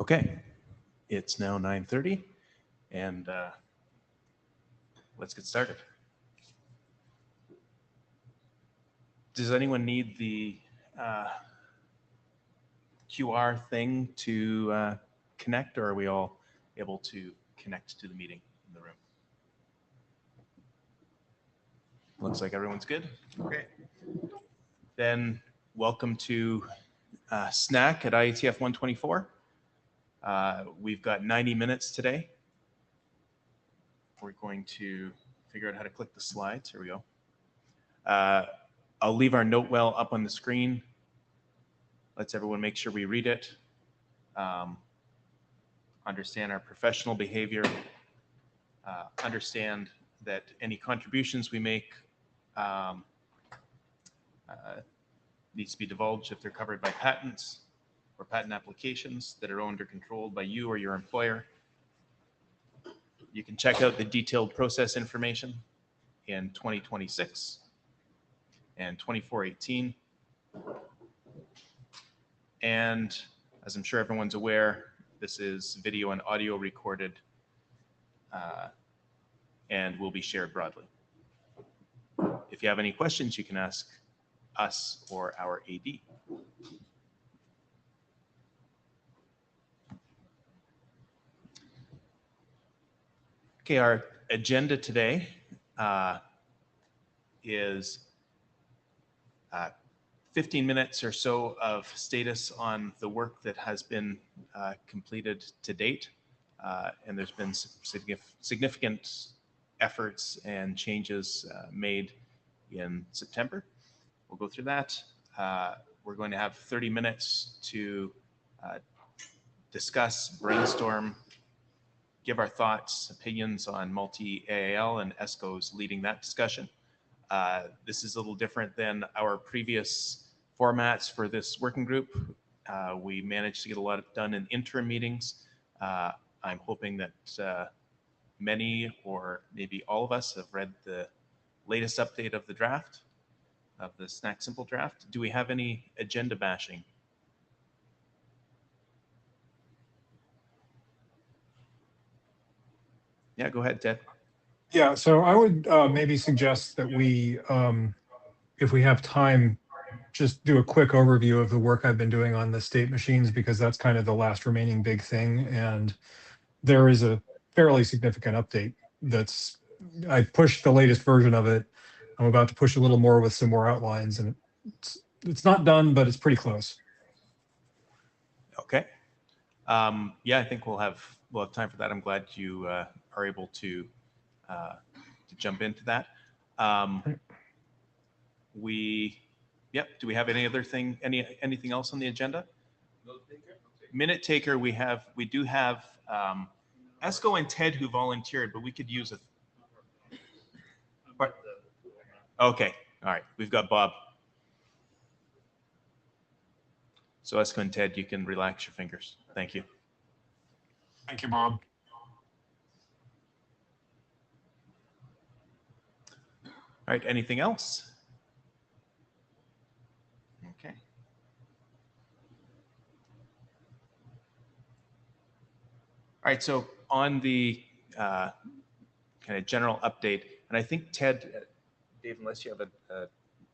Okay, it's now 9:30 and let's get started. Does anyone need the QR thing to connect, or are we all able to connect to the meeting in the room? Looks like everyone's good. Okay. Then welcome to SNAC at IETF 124. We've got 90 minutes today. We're going to figure out how to click the slides. Here we go. I'll leave our note well up on the screen. Let's everyone make sure we read it. Understand our professional behavior. Understand that any contributions we make needs to be divulged if they're covered by patents or patent applications that are owned or controlled by you or your employer. You can check out the detailed process information in 2026 and 2418. And as I'm sure everyone's aware, this is video and audio recorded and will be shared broadly. If you have any questions, you can ask us or our AD. Okay, our agenda today is 15 minutes or so of status on the work that has been completed to date. And there's been significant efforts and changes made in September. We'll go through that. We're going to have 30 minutes to discuss, brainstorm, give our thoughts, opinions on multi-AAL, and ESCO's leading that discussion. This is a little different than our previous formats for this working group. We managed to get a lot done in interim meetings. I'm hoping that many or maybe all of us have read the latest update of the draft, of the SNAC Simple draft. Do we have any agenda bashing? Yeah, go ahead, Ted. Yeah, so I would maybe suggest that we, if we have time, just do a quick overview of the work I've been doing on the state machines, because that's kind of the last remaining big thing. And there is a fairly significant update I pushed the latest version of it. I'm about to push a little more with some more outlines, and it's not done, but it's pretty close. Okay. Yeah, I think we'll have time for that. I'm glad you are able to jump into that. Do we have any other thing, anything else on the agenda? Minute taker, we do have ESCO and Ted who volunteered, but we could use a. Okay, all right, we've got Bob. So ESCO and Ted, you can relax your fingers. Thank you. Thank you, Bob. All right, anything else? Okay. All right, so on the kind of general update, and I think Ted, Dave, unless you have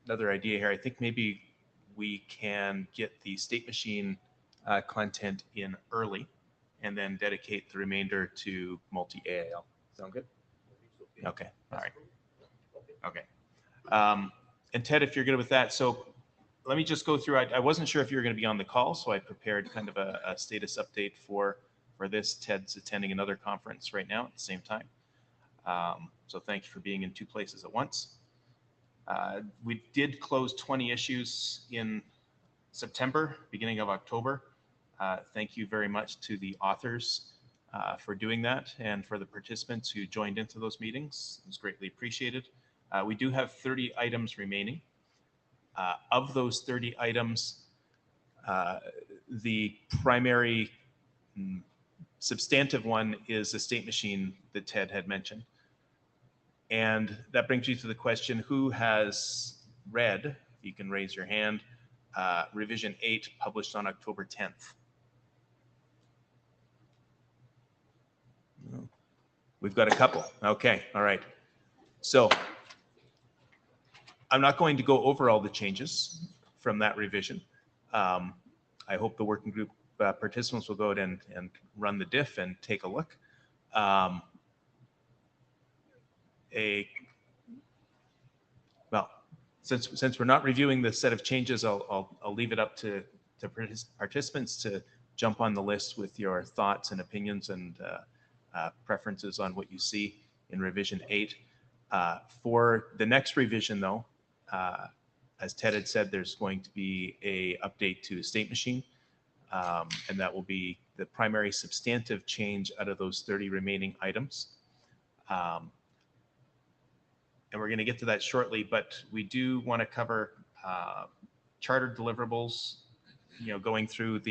another idea here, I think maybe we can get the state machine content in early and then dedicate the remainder to multi-AAL. Sound good? Okay, all right. Okay. And Ted, if you're good with that, so let me just go through. I wasn't sure if you were going to be on the call, so I prepared kind of a status update for this. Ted's attending another conference right now at the same time. So thank you for being in two places at once. We did close 20 issues in September, beginning of October. Thank you very much to the authors for doing that, and for the participants who joined into those meetings. It was greatly appreciated. We do have 30 items remaining. Of those 30 items, the primary substantive one is the state machine that Ted had mentioned. And that brings you to the question, who has read, you can raise your hand, revision 8 published on October 10th. We've got a couple. Okay, all right. So I'm not going to go over all the changes from that revision. I hope the working group participants will go out and run the diff and take a look. Well, since we're not reviewing the set of changes, I'll leave it up to participants to jump on the list with your thoughts and opinions and preferences on what you see in revision 8. For the next revision, though, as Ted had said, there's going to be a update to state machine, and that will be the primary substantive change out of those 30 remaining items. And we're going to get to that shortly, but we do want to cover charter deliverables, going through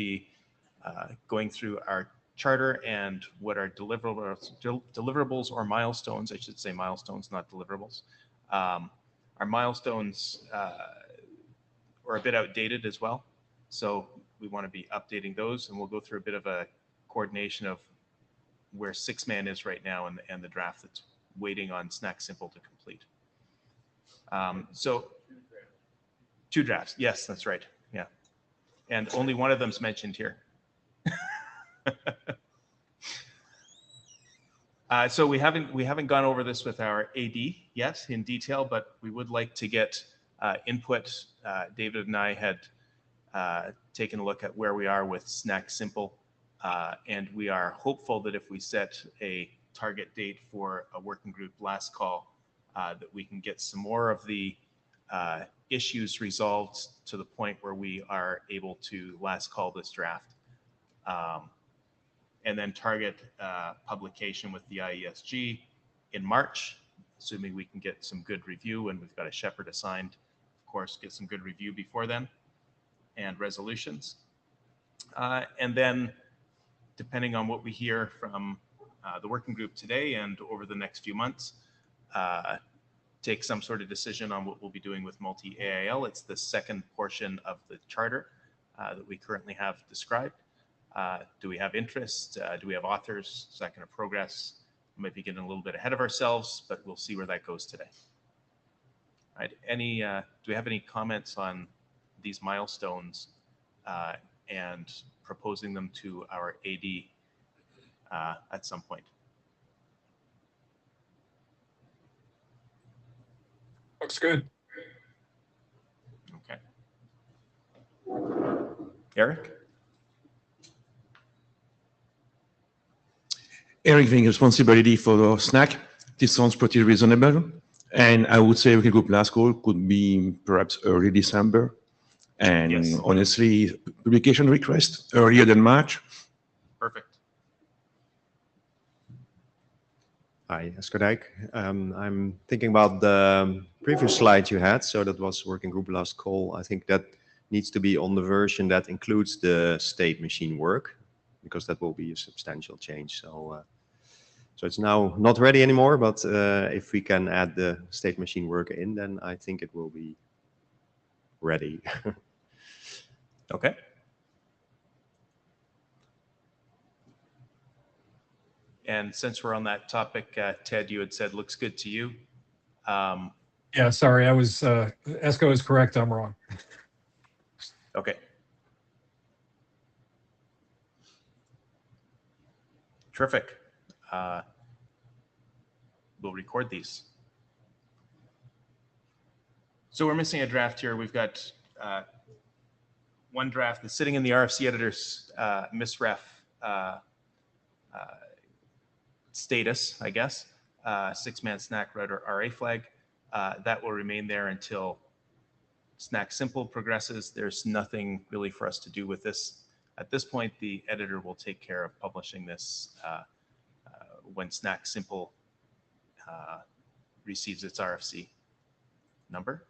our charter and what our deliverables or milestones, I should say milestones, not deliverables. Our milestones are a bit outdated as well. So we want to be updating those, and we'll go through a bit of a coordination of where 6-man is right now and the draft that's waiting on SNAC Simple to complete. So 2 drafts. Yes, that's right. Yeah. And only one of them's mentioned here. So we haven't gone over this with our AD yet in detail, but we would like to get input. David and I had taken a look at where we are with SNAC Simple, and we are hopeful that if we set a target date for a working group last call, that we can get some more of the issues resolved to the point where we are able to last call this draft. And then target publication with the IESG in March, assuming we can get some good review, and we've got a shepherd assigned, of course, get some good review before then, and resolutions. And then, depending on what we hear from the working group today and over the next few months, take some sort of decision on what we'll be doing with multi-AIL. It's the second portion of the charter that we currently have described. Do we have interest? Do we have authors? Is that going to progress? We might be getting a little bit ahead of ourselves, but we'll see where that goes today. All right. Do we have any comments on these milestones and proposing them to our AD at some point? Looks good. Okay. Eric? Eric being responsibility for the SNAC. This sounds pretty reasonable. And I would say working group last call could be perhaps early December. And yes, honestly, publication request earlier than March. Perfect. Hi, Eskerdijk. I'm thinking about the previous slide you had. So that was working group last call. I think that needs to be on the version that includes the state machine work, because that will be a substantial change. So it's now not ready anymore, but if we can add the state machine work in, then I think it will be ready. Okay. And since we're on that topic, Ted, you had said looks good to you. Yeah, sorry, I was, Esko is correct, I'm wrong. Okay. Terrific. We'll record these. So we're missing a draft here. We've got one draft that's sitting in the RFC editor's misref status, I guess. 6-man SNAC router RA flag. That will remain there until SNAC Simple progresses. There's nothing really for us to do with this. At this point, the editor will take care of publishing this when SNAC Simple receives its RFC number.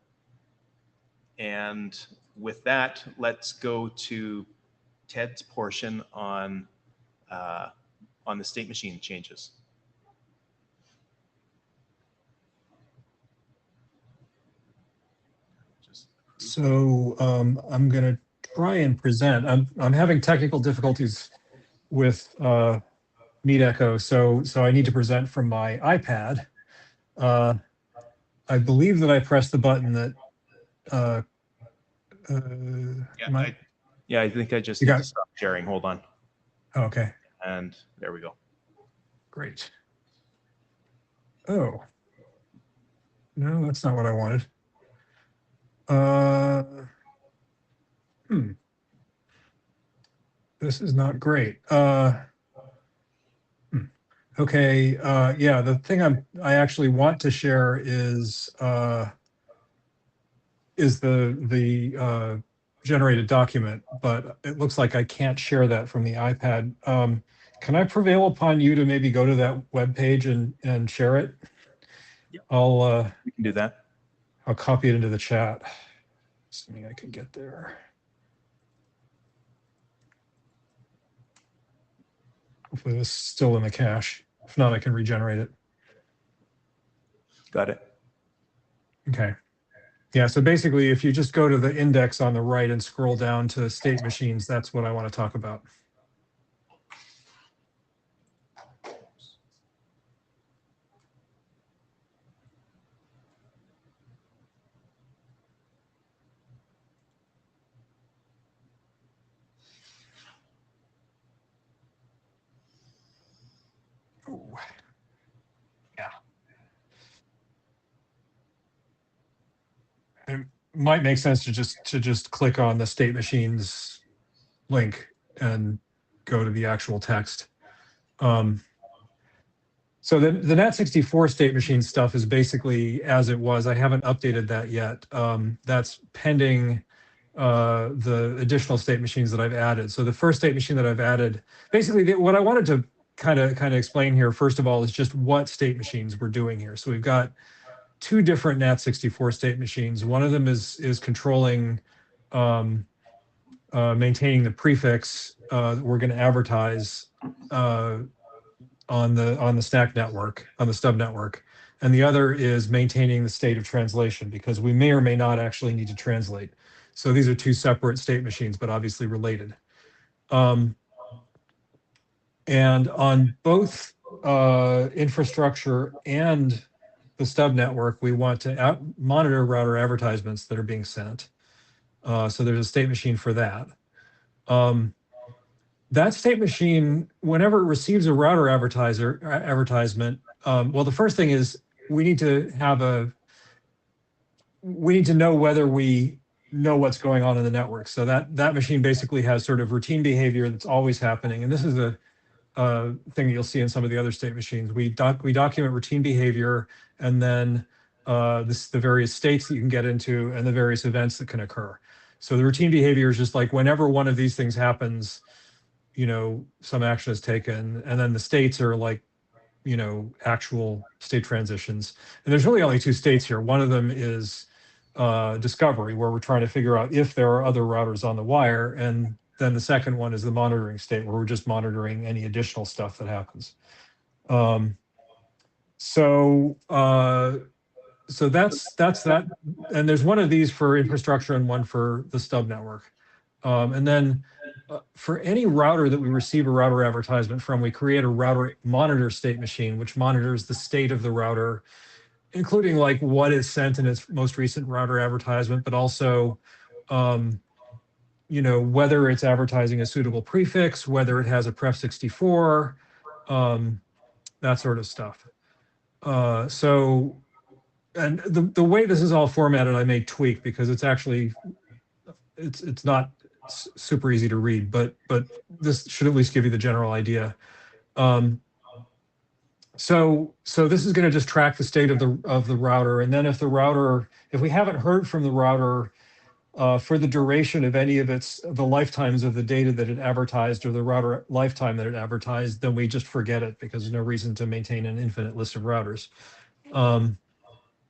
And with that, let's go to Ted's portion on the state machine changes. So I'm going to try and present. I'm having technical difficulties with Meet Echo. So I need to present from my iPad. I believe that I pressed the button that. Yeah, I think I just You need got to stop sharing. Hold on. Oh, okay, And there we go. great. Oh, no, that's not what I wanted. This is not great. Okay, yeah, the thing I actually want to share is the generated document, but it looks like I can't share that from the iPad. Can I prevail upon you to maybe go to that web page and share it? Yep. We can do that. I'll copy it into the chat, assuming I can get there. Hopefully this is still in the cache. If not, I can regenerate it. Got it. Okay. Yeah, so basically, if you just go to the index on the right and scroll down to state machines, that's what I want to talk about. Ooh. Yeah. It might make sense to just click on the state machines link and go to the actual text. So the NAT64 state machine stuff is basically as it was. I haven't updated that yet. That's pending the additional state machines that I've added. So the first state machine that I've added, basically what I wanted to kind of explain here, first of all, is just what state machines we're doing here. So we've got two different NAT64 state machines. One of them is controlling maintaining the prefix that we're going to advertise on the SNAC network, on the Stub network, and the other is maintaining the state of translation, because we may or may not actually need to translate. So these are two separate state machines, but obviously related. And on both infrastructure and the Stub network, we want to monitor router advertisements that are being sent. So there's a state machine for that. That state machine, whenever it receives a router advertisement, well, the first thing is we need to know whether we know what's going on in the network. So that machine basically has sort of routine behavior that's always happening. And this is a thing that you'll see in some of the other state machines. We document routine behavior, and then the various states that you can get into and the various events that can occur. So the routine behavior is just like whenever one of these things happens, some action is taken, and then the states are like, actual state transitions. And there's really only two states here. One of them is discovery, where we're trying to figure out if there are other routers on the wire. And then the second one is the monitoring state, where we're just monitoring any additional stuff that happens. So that's that. And there's one of these for infrastructure and one for the Stub network. And then for any router that we receive a router advertisement from, we create a router monitor state machine, which monitors the state of the router, including like what is sent in its most recent router advertisement, but also, whether it's advertising a suitable prefix, whether it has a pref64, that sort of stuff. And the way this is all formatted, I may tweak, because it's actually, it's not super easy to read, but this should at least give you the general idea. So this is going to just track the state of the router, and then if we haven't heard from the router for the duration of any of the lifetimes of the data that it advertised, or the router lifetime that it advertised, then we just forget it, because there's no reason to maintain an infinite list of routers.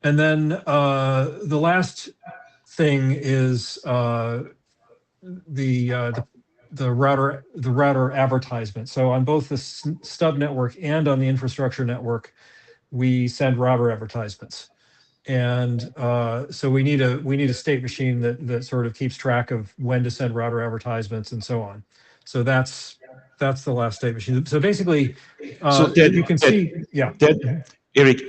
And then the last thing is the router advertisement. So on both the Stub network and on the infrastructure network, we send router advertisements. And so we need a state machine that sort of keeps track of when to send router advertisements and so on. So that's that's the last state machine. So basically, So Ted, you can see, yeah. Ted, Eric,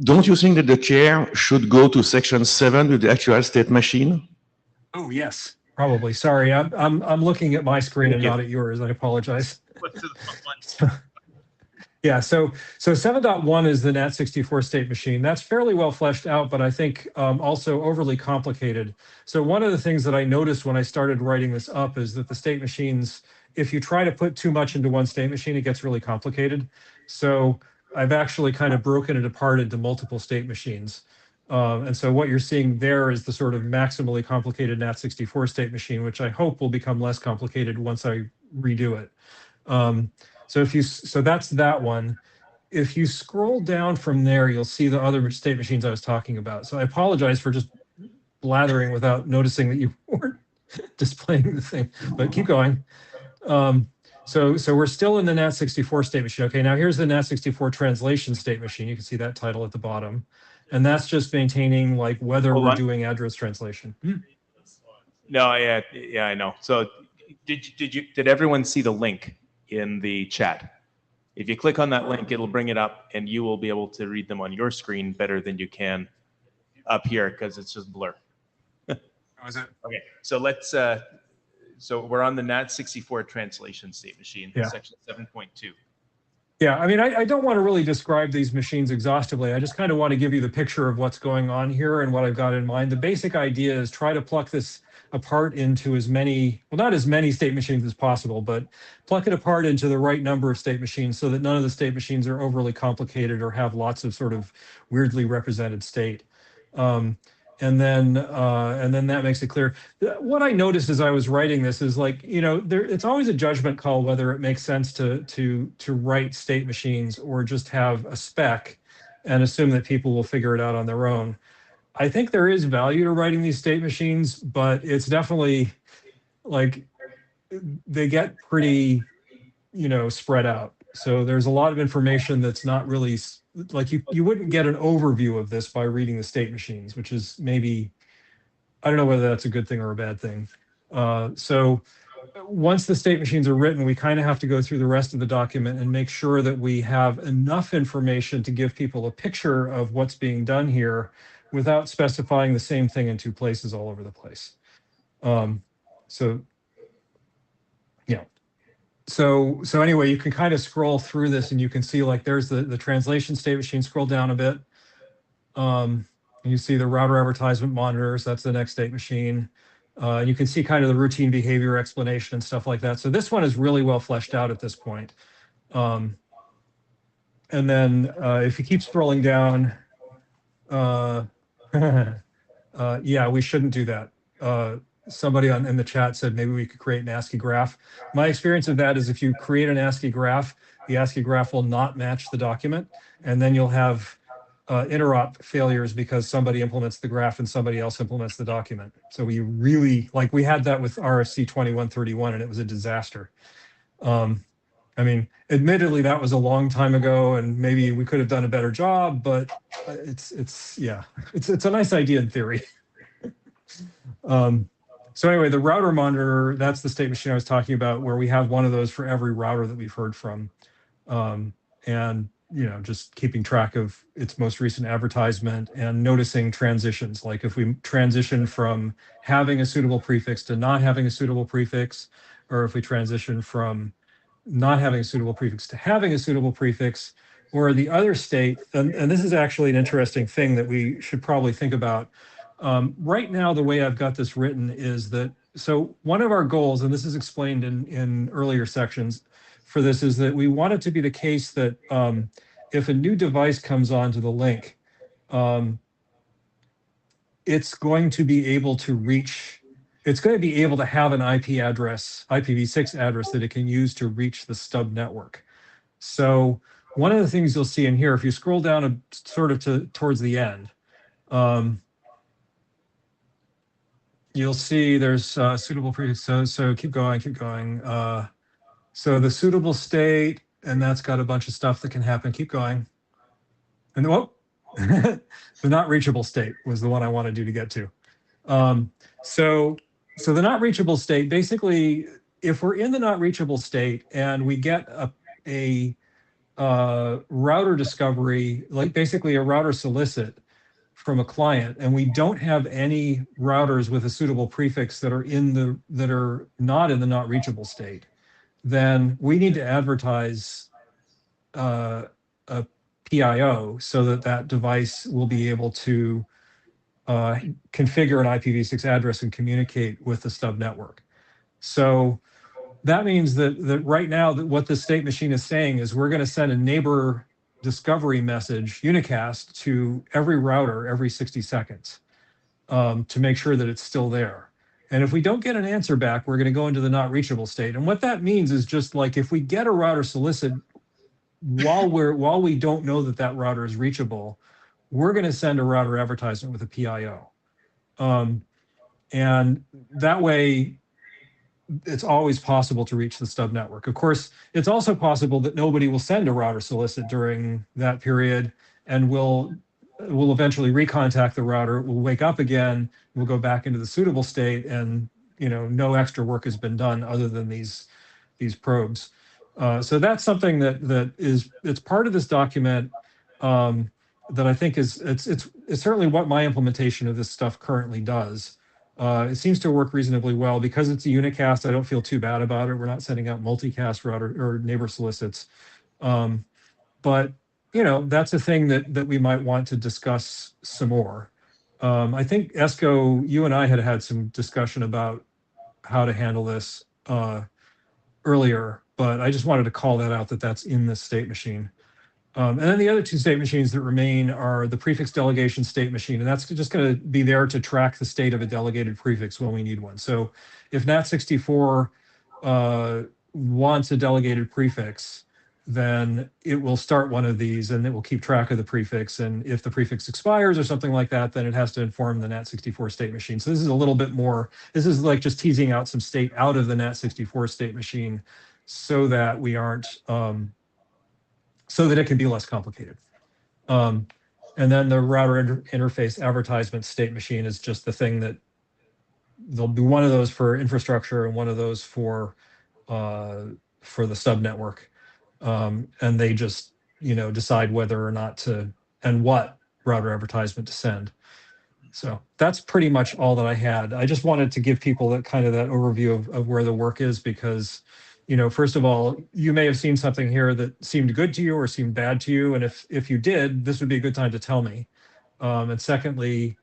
don't you think that the chair should go to section 7 with the actual state machine? Oh, yes, probably. Sorry, I'm looking at my screen and you. not at yours. I apologize. What's the one? Yeah, so 7.1 is the NAT64 state machine. That's fairly well fleshed out, but I think also overly complicated. So one of the things that I noticed when I started writing this up is that the state machines, if you try to put too much into one state machine, it gets really complicated. So I've actually kind of broken it apart into multiple state machines. And so what you're seeing there is the sort of maximally complicated NAT64 state machine, which I hope will become less complicated once I redo it. So that's that one. If you scroll down from there, you'll see the other state machines I was talking about. So I apologize for just blathering without noticing that you weren't displaying the thing, but keep going. So we're still in the NAT64 state machine. Okay, now here's the NAT64 translation state machine. You can see that title at the bottom. And that's just maintaining like whether we're doing address translation. No, yeah, I know. So did everyone see the link in the chat? If you click on that link, it'll bring it up and you will be able to read them on your screen better than you can up here because it's just blur. Oh, is it? Okay, so let's, so we're on the NAT64 translation state machine, Yeah. section 7.2. Yeah, I mean, I don't want to really describe these machines exhaustively. I just kind of want to give you the picture of what's going on here and what I've got in mind. The basic idea is try to pluck this apart into as many, well, not as many state machines as possible, but pluck it apart into the right number of state machines so that none of the state machines are overly complicated or have lots of sort of weirdly represented state. And then that makes it clear. What I noticed as I was writing this is like, you know, it's always a judgment call whether it makes sense to write state machines or just have a spec and assume that people will figure it out on their own. I think there is value to writing these state machines, but it's definitely like they get pretty, you know, spread out. So there's a lot of information that's not really like you wouldn't get an overview of this by reading the state machines, which is maybe, I don't know whether that's a good thing or a bad thing. So once the state machines are written, we kind of have to go through the rest of the document and make sure that we have enough information to give people a picture of what's being done here without specifying the same thing in two places all over the place. So yeah. So anyway, you can kind of scroll through this and you can see like there's the translation state machine. Scroll down a bit. And you see the router advertisement monitors. That's the next state machine. You can see kind of the routine behavior explanation and stuff like that. So this one is really well fleshed out at this point. And then if you keep scrolling down, yeah, we shouldn't do that. Somebody in the chat said maybe we could create an ASCII graph. My experience of that is if you create an ASCII graph, the ASCII graph will not match the document, and then you'll have interop failures because somebody implements the graph and somebody else implements the document. So we really, like we had that with RFC 2131 and it was a disaster. I mean, admittedly, that was a long time ago and maybe we could have done a better job, but it's a nice idea in theory. So anyway, the router monitor, that's the state machine I was talking about where we have one of those for every router that we've heard from. And, you know, just keeping track of its most recent advertisement and noticing transitions. Like if we transition from having a suitable prefix to not having a suitable prefix, or if we transition from not having a suitable prefix to having a suitable prefix, or the other state, and this is actually an interesting thing that we should probably think about. Right now, the way I've got this written is that, so one of our goals, and this is explained in earlier sections for this, is that we want it to be the case that if a new device comes onto the link, it's going to be able to reach, it's going to be able to have an IP address, IPv6 address that it can use to reach the stub network. So one of the things you'll see in here, if you scroll down sort of towards the end, you'll see there's suitable prefix. So keep going. So the suitable state, and that's got a bunch of stuff that can happen. Keep going. And whoa, the not reachable state was the one I wanted you to get to. So the not reachable state, basically, if we're in the not reachable state and we get a router discovery, like basically a router solicit from a client, and we don't have any routers with a suitable prefix that are not in the not reachable state, then we need to advertise a PIO so that that device will be able to configure an IPv6 address and communicate with the stub network. So that means that right now, that what the state machine is saying is we're going to send a neighbor discovery message unicast to every router every 60 seconds to make sure that it's still there. And if we don't get an answer back, we're going to go into the not reachable state. And what that means is just like if we get a router solicit while we don't know that that router is reachable, we're going to send a router advertisement with a PIO. And that way, it's always possible to reach the stub network. Of course, it's also possible that nobody will send a router solicit during that period, and we'll eventually recontact the router. We'll wake up again. We'll go back into the suitable state, and no extra work has been done other than these probes. So that's something it's part of this document that I think it's certainly what my implementation of this stuff currently does. It seems to work reasonably well because it's a unicast. I don't feel too bad about it. We're not sending out multicast router or neighbor solicits. But that's a thing that we might want to discuss some more. I think Esko, you and I had some discussion about how to handle this earlier, but I just wanted to call that out that that's in the state machine. And then the other two state machines that remain are the prefix delegation state machine, and that's just going to be there to track the state of a delegated prefix when we need one. So if NAT64 wants a delegated prefix, then it will start one of these and it will keep track of the prefix. And if the prefix expires or something like that, then it has to inform the NAT64 state machine. So this is a little bit more, this is like just teasing out some state out of the NAT64 state machine so that we aren't, so that it can be less complicated. And then the router interface advertisement state machine is just the thing that there'll be one of those for infrastructure and one of those for the stub network. And they just, decide whether or not to, and what router advertisement to send. So that's pretty much all that I had. I just wanted to give people that kind of that overview of where the work is because, first of all, you may have seen something here that seemed good to you or seemed bad to you. And if you did, this would be a good time to tell me. And secondly,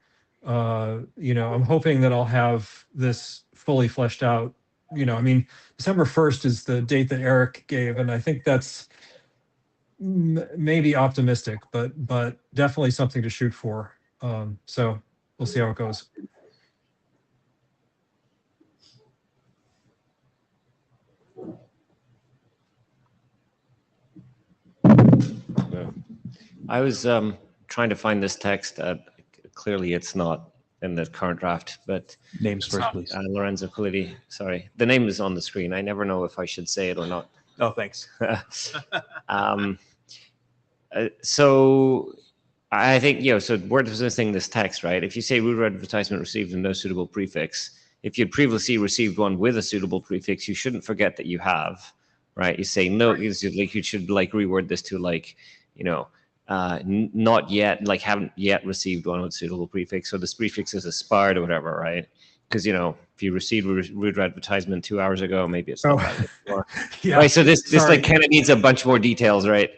I'm hoping that I'll have this fully fleshed out. December 1st is the date that Eric gave, and I think that's maybe optimistic, but definitely something to shoot for. So we'll see how it goes. I was trying to find this text. Clearly, it's not in the current draft, but Names first, please. Lorenzo Politi. Sorry, the name is on the screen. I never know if I should say it or not. Oh, thanks. So I think, so we're dismissing this text, right? If you say router advertisement received with no suitable prefix, if you'd previously received one with a suitable prefix, you shouldn't forget that you have, right? You say no, you should reword this to not yet, haven't yet received one with suitable prefix. So this prefix is expired or whatever, right? Because, if you received router advertisement 2 hours ago, maybe it's not valid anymore. Yeah. Right, so this kind of needs a bunch more details, right?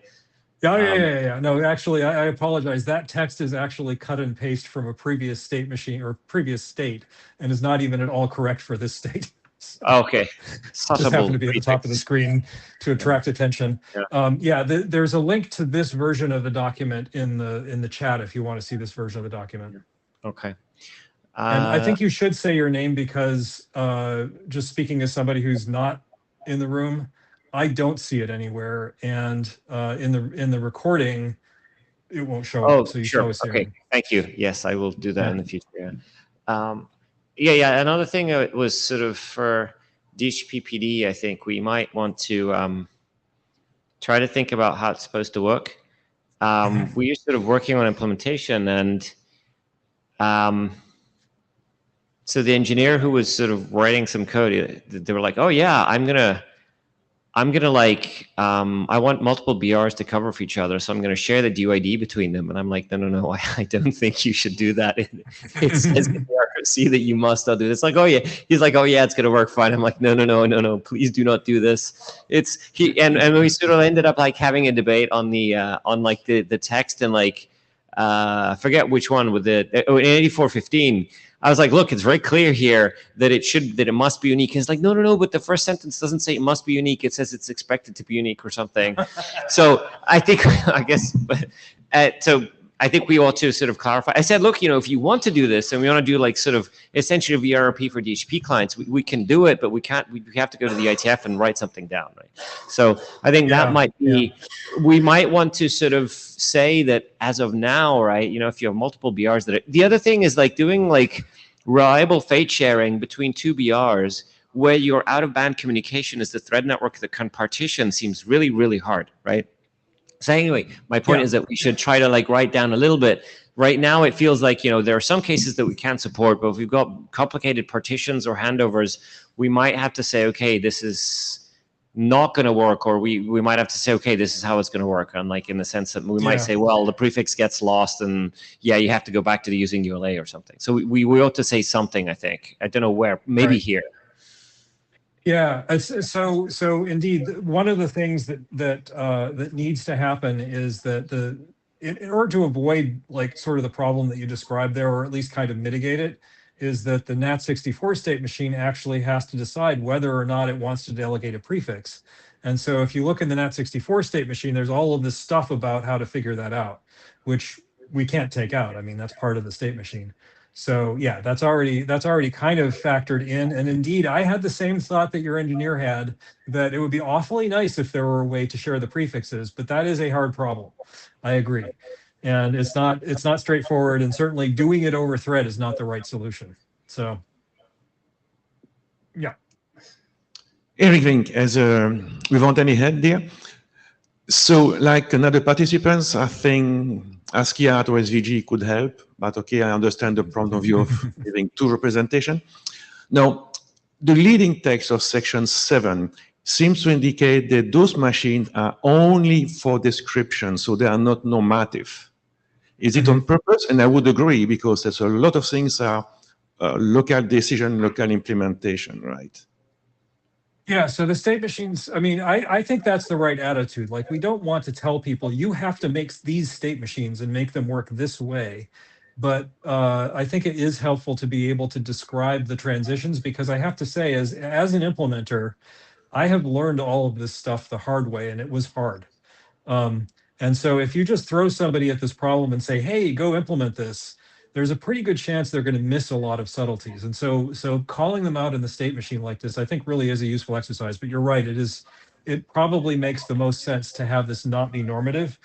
Yeah. No, actually, I apologize. That text is actually cut and paste from a previous state machine or previous state and is not even at all correct for this state. So okay. just happened to be at the top of the screen to attract attention. Yeah. There's a link to this version of the document in the chat if you want to see this version of the document. Okay. And I think you should say your name because just speaking as somebody who's not in the room, I don't see it anywhere, and in the recording, it won't show up. So you should always say your name. Thank you. Yes, I will do that in the future. Yeah. Another thing was sort of for DHCP-PD, I think we might want to try to think about how it's supposed to work. We're sort of working on implementation, and So the engineer who was sort of writing some code, they were like, "Oh yeah, I'm gonna like, I want multiple BRs to cover for each other, so I'm gonna share the DUID between them." And I'm like, no, I don't think you should do that. It says in the RFC that you must not do this. Like, oh yeah, he's like, oh yeah, it's gonna work fine. I'm like, no, please do not do this. And we sort of ended up like having a debate on the on like the text and like I forget which one with the in 8415. I was like, look, it's very clear here that it must be unique. It's like, no, but the first sentence doesn't say it must be unique. It says it's expected to be unique or something. So I think, I think we ought to sort of clarify. I said, look, if you want to do this and we want to do like sort of essentially a VRRP for DHCP clients, we can do it, but we can't. We have to go to the IETF and write something down, right? So I think that might be. Yeah. We might want to sort of say that as of now, right? If you have multiple BRs, the other thing is like doing like reliable fate sharing between two BRs where your out-of-band communication is the thread network that can partition seems really, really hard, right? So anyway, my point is that we should try to like write down a little bit. Right now, it feels like, there are some cases that we can't support, but if we've got complicated partitions or handovers, we might have to say, okay, this is not going to work, or we might have to say, okay, this is how it's going to work. And like in the sense that we might say, well, the prefix gets lost and you have to go back to the using ULA or something. So we ought to say something, I think. I don't know where, maybe here. Yeah, so indeed, one of the things that needs to happen is that in order to avoid like sort of the problem that you described there, or at least kind of mitigate it, is that the NAT64 state machine actually has to decide whether or not it wants to delegate a prefix. And so if you look in the NAT64 state machine, there's all of this stuff about how to figure that out, which we can't take out. I mean, that's part of the state machine. So yeah, that's already kind of factored in. And indeed, I had the same thought that your engineer had, that it would be awfully nice if there were a way to share the prefixes, but that is a hard problem. I agree. And it's not straightforward, and certainly doing it over thread is not the right solution. So yeah. Anything without any head there. So like another participants, I think ASCII art or SVG could help, but okay, I understand the point of view of giving two representation. Now, the leading text of section 7 seems to indicate that those machines are only for description, so they are not normative. Is it on purpose? And I would agree, because there's a lot of things are local decision, local implementation, right? Yeah, so the state machines, I mean, I think that's the right attitude. Like, we don't want to tell people, you have to make these state machines and make them work this way. But I think it is helpful to be able to describe the transitions, because I have to say, as an implementer, I have learned all of this stuff the hard way, and it was hard. And so if you just throw somebody at this problem and say, hey, go implement this, there's a pretty good chance they're going to miss a lot of subtleties. And so calling them out in the state machine like this, I think really is a useful exercise. But you're right, it probably makes the most sense to have this not be normative.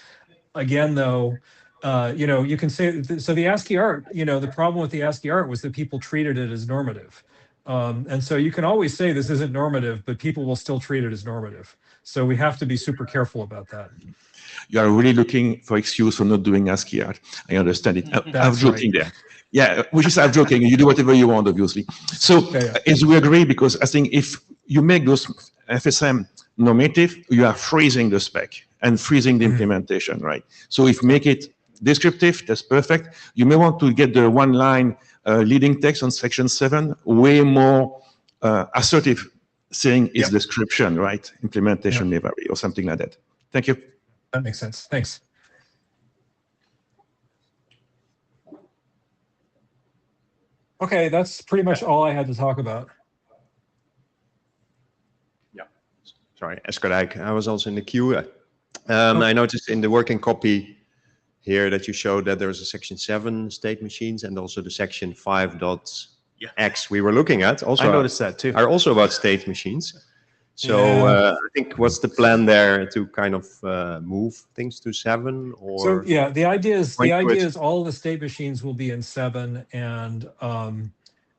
Again, though, you can say, so the ASCII art, the problem with the ASCII art was that people treated it as normative. And so you can always say this isn't normative, but people will still treat it as normative. So we have to be super careful about that. You are really looking for excuse for not doing ASCII art. I understand it. I'm joking there. Yeah, which is I'm joking. You do whatever you want, obviously. So as we agree, because I think if you make those FSM normative, you are freezing the spec and freezing the implementation, right? So if you make it descriptive, that's perfect. You may want to get the one line leading text on section 7 way more assertive, saying it's description, right? Implementation may vary or something like that. Thank you. That makes sense. Thanks. Okay, that's pretty much all I had to talk about. Yeah. Sorry, Eskerdijk. I was also in the queue. I noticed in the working copy here that you showed that there's a section 7 state machines and also the section 5.x we were looking at. Also, I noticed that too. Are also about state machines. So I think what's the plan there to kind of move things to 7? Or so yeah, the idea is all of the state machines will be in 7, and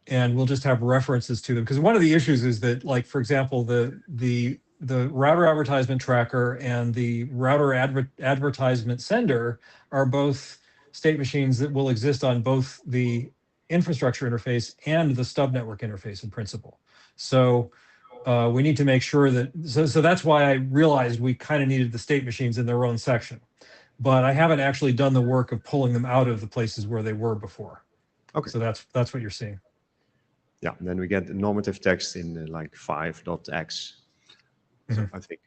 we'll just have references to them, because one of the issues is that, like, for example, the router advertisement tracker and the router advertisement sender are both state machines that will exist on both the infrastructure interface and the stub network interface in principle. So we need to make sure that, so that's why I realized we kind of needed the state machines in their own section. But I haven't actually done the work of pulling them out of the places where they were before. Okay. So that's what you're seeing. Yeah, and then we get the normative text in like 5.x. So I think.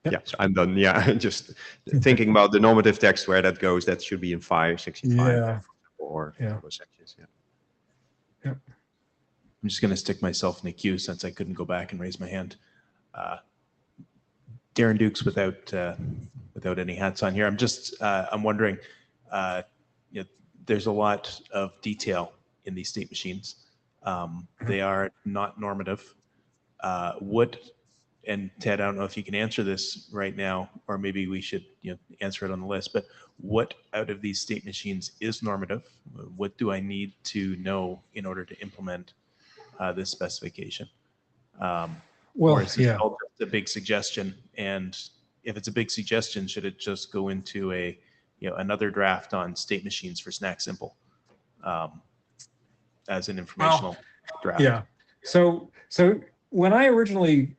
Yep. Yeah, so I'm done. Yeah, just thinking about the normative text where that goes. That should be in 5.65 Yeah. or other sections. Yeah. Yep. I'm just going to stick myself in the queue since I couldn't go back and raise my hand. Darren Dukes without any hats on here. I'm wondering, there's a lot of detail in these state machines. They are not normative. And Ted, I don't know if you can answer this right now, or maybe we should answer it on the list, but what out of these state machines is normative? What do I need to know in order to implement this specification? Or is it all just a big suggestion? And if it's a big suggestion, should it just go into another draft on state machines for SNAC Simple as an informational draft? Yeah. So when I originally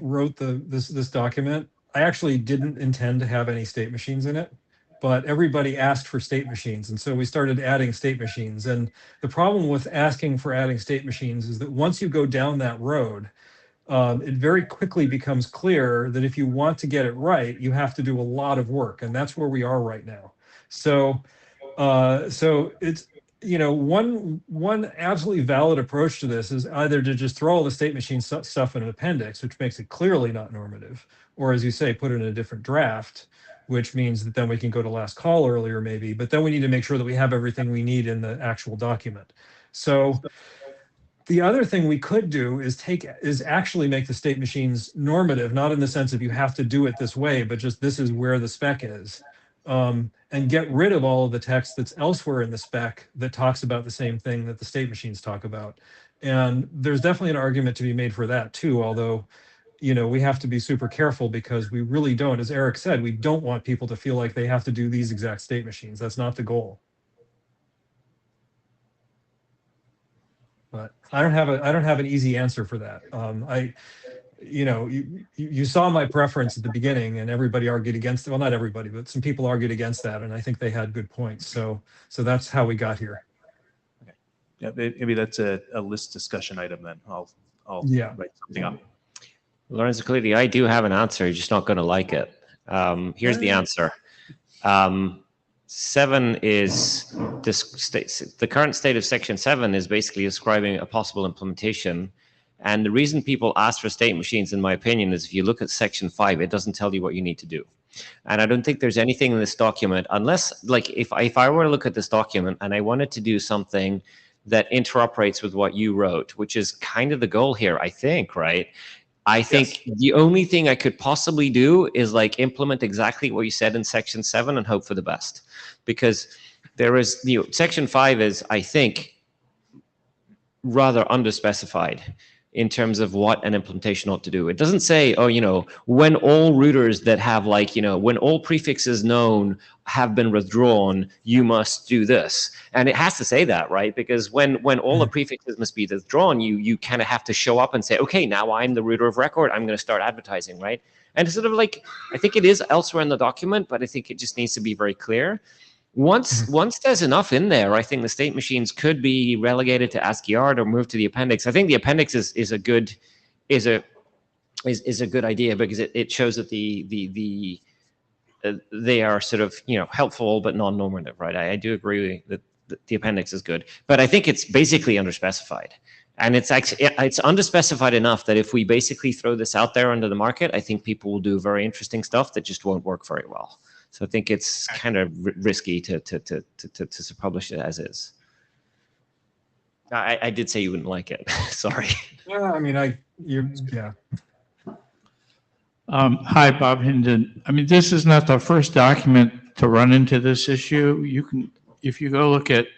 wrote this document, I actually didn't intend to have any state machines in it, but everybody asked for state machines. And so we started adding state machines. And the problem with asking for adding state machines is that once you go down that road, it very quickly becomes clear that if you want to get it right, you have to do a lot of work. And that's where we are right now. So it's, one absolutely valid approach to this is either to just throw all the state machine stuff in an appendix, which makes it clearly not normative, or as you say, put it in a different draft, which means that then we can go to last call earlier maybe, but then we need to make sure that we have everything we need in the actual document. So the other thing we could do is actually make the state machines normative, not in the sense of you have to do it this way, but just this is where the spec is. And get rid of all of the text that's elsewhere in the spec that talks about the same thing that the state machines talk about. And there's definitely an argument to be made for that too, although, we have to be super careful because we really don't, as Eric said, we don't want people to feel like they have to do these exact state machines. That's not the goal. But I don't have an easy answer for that. You saw my preference at the beginning and everybody argued against it. Well, not everybody, but some people argued against that. And I think they had good points. So that's how we got here. Okay. Yeah, maybe that's a list discussion item then. I'll write something up. Lorenzo, clearly I do have an answer. You're just not going to like it. Here's the answer. 7 is the current state of section 7 is basically describing a possible implementation. And the reason people ask for state machines, in my opinion, is if you look at section 5, it doesn't tell you what you need to do. And I don't think there's anything in this document, unless, if I were to look at this document and I wanted to do something that interoperates with what you wrote, which is kind of the goal here, I think, right? I think the only thing I could possibly do is implement exactly what you said in section 7 and hope for the best. Because there is, section 5 is, I think, rather underspecified in terms of what an implementation ought to do. It doesn't say, when all routers that have when all prefixes known have been withdrawn, you must do this. And it has to say that, right? Because when all the prefixes must be withdrawn, you kind of have to show up and say, okay, now I'm the router of record, I'm going to start advertising, right? And it's sort of I think it is elsewhere in the document, but I think it just needs to be very clear. Once there's enough in there, I think the state machines could be relegated to ASCII art or moved to the appendix. I think the appendix is a good idea because it shows that they are sort of helpful but non-normative, right? I do agree that the appendix is good, but I think it's basically underspecified, and it's underspecified enough that if we basically throw this out there under the market, I think people will do very interesting stuff that just won't work very well. So I think it's kind of risky to publish it as is. I did say you wouldn't like it. Sorry. Yeah, I mean, Hi, Bob Hinden. I mean, this is not the first document to run into this issue. You can, if you go look at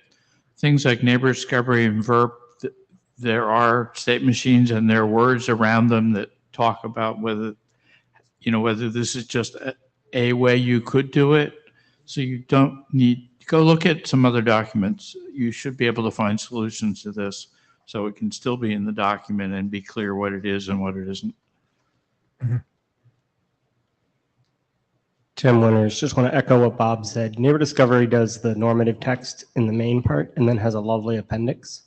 things like neighbor discovery and VERP, there are state machines and there are words around them that talk about whether this is just a way you could do it. So you don't need go look at some other documents. You should be able to find solutions to this, so it can still be in the document and be clear what it is and what it isn't. Tim Winters, just want to echo what Bob said. Neighbor Discovery does the normative text in the main part and then has a lovely appendix.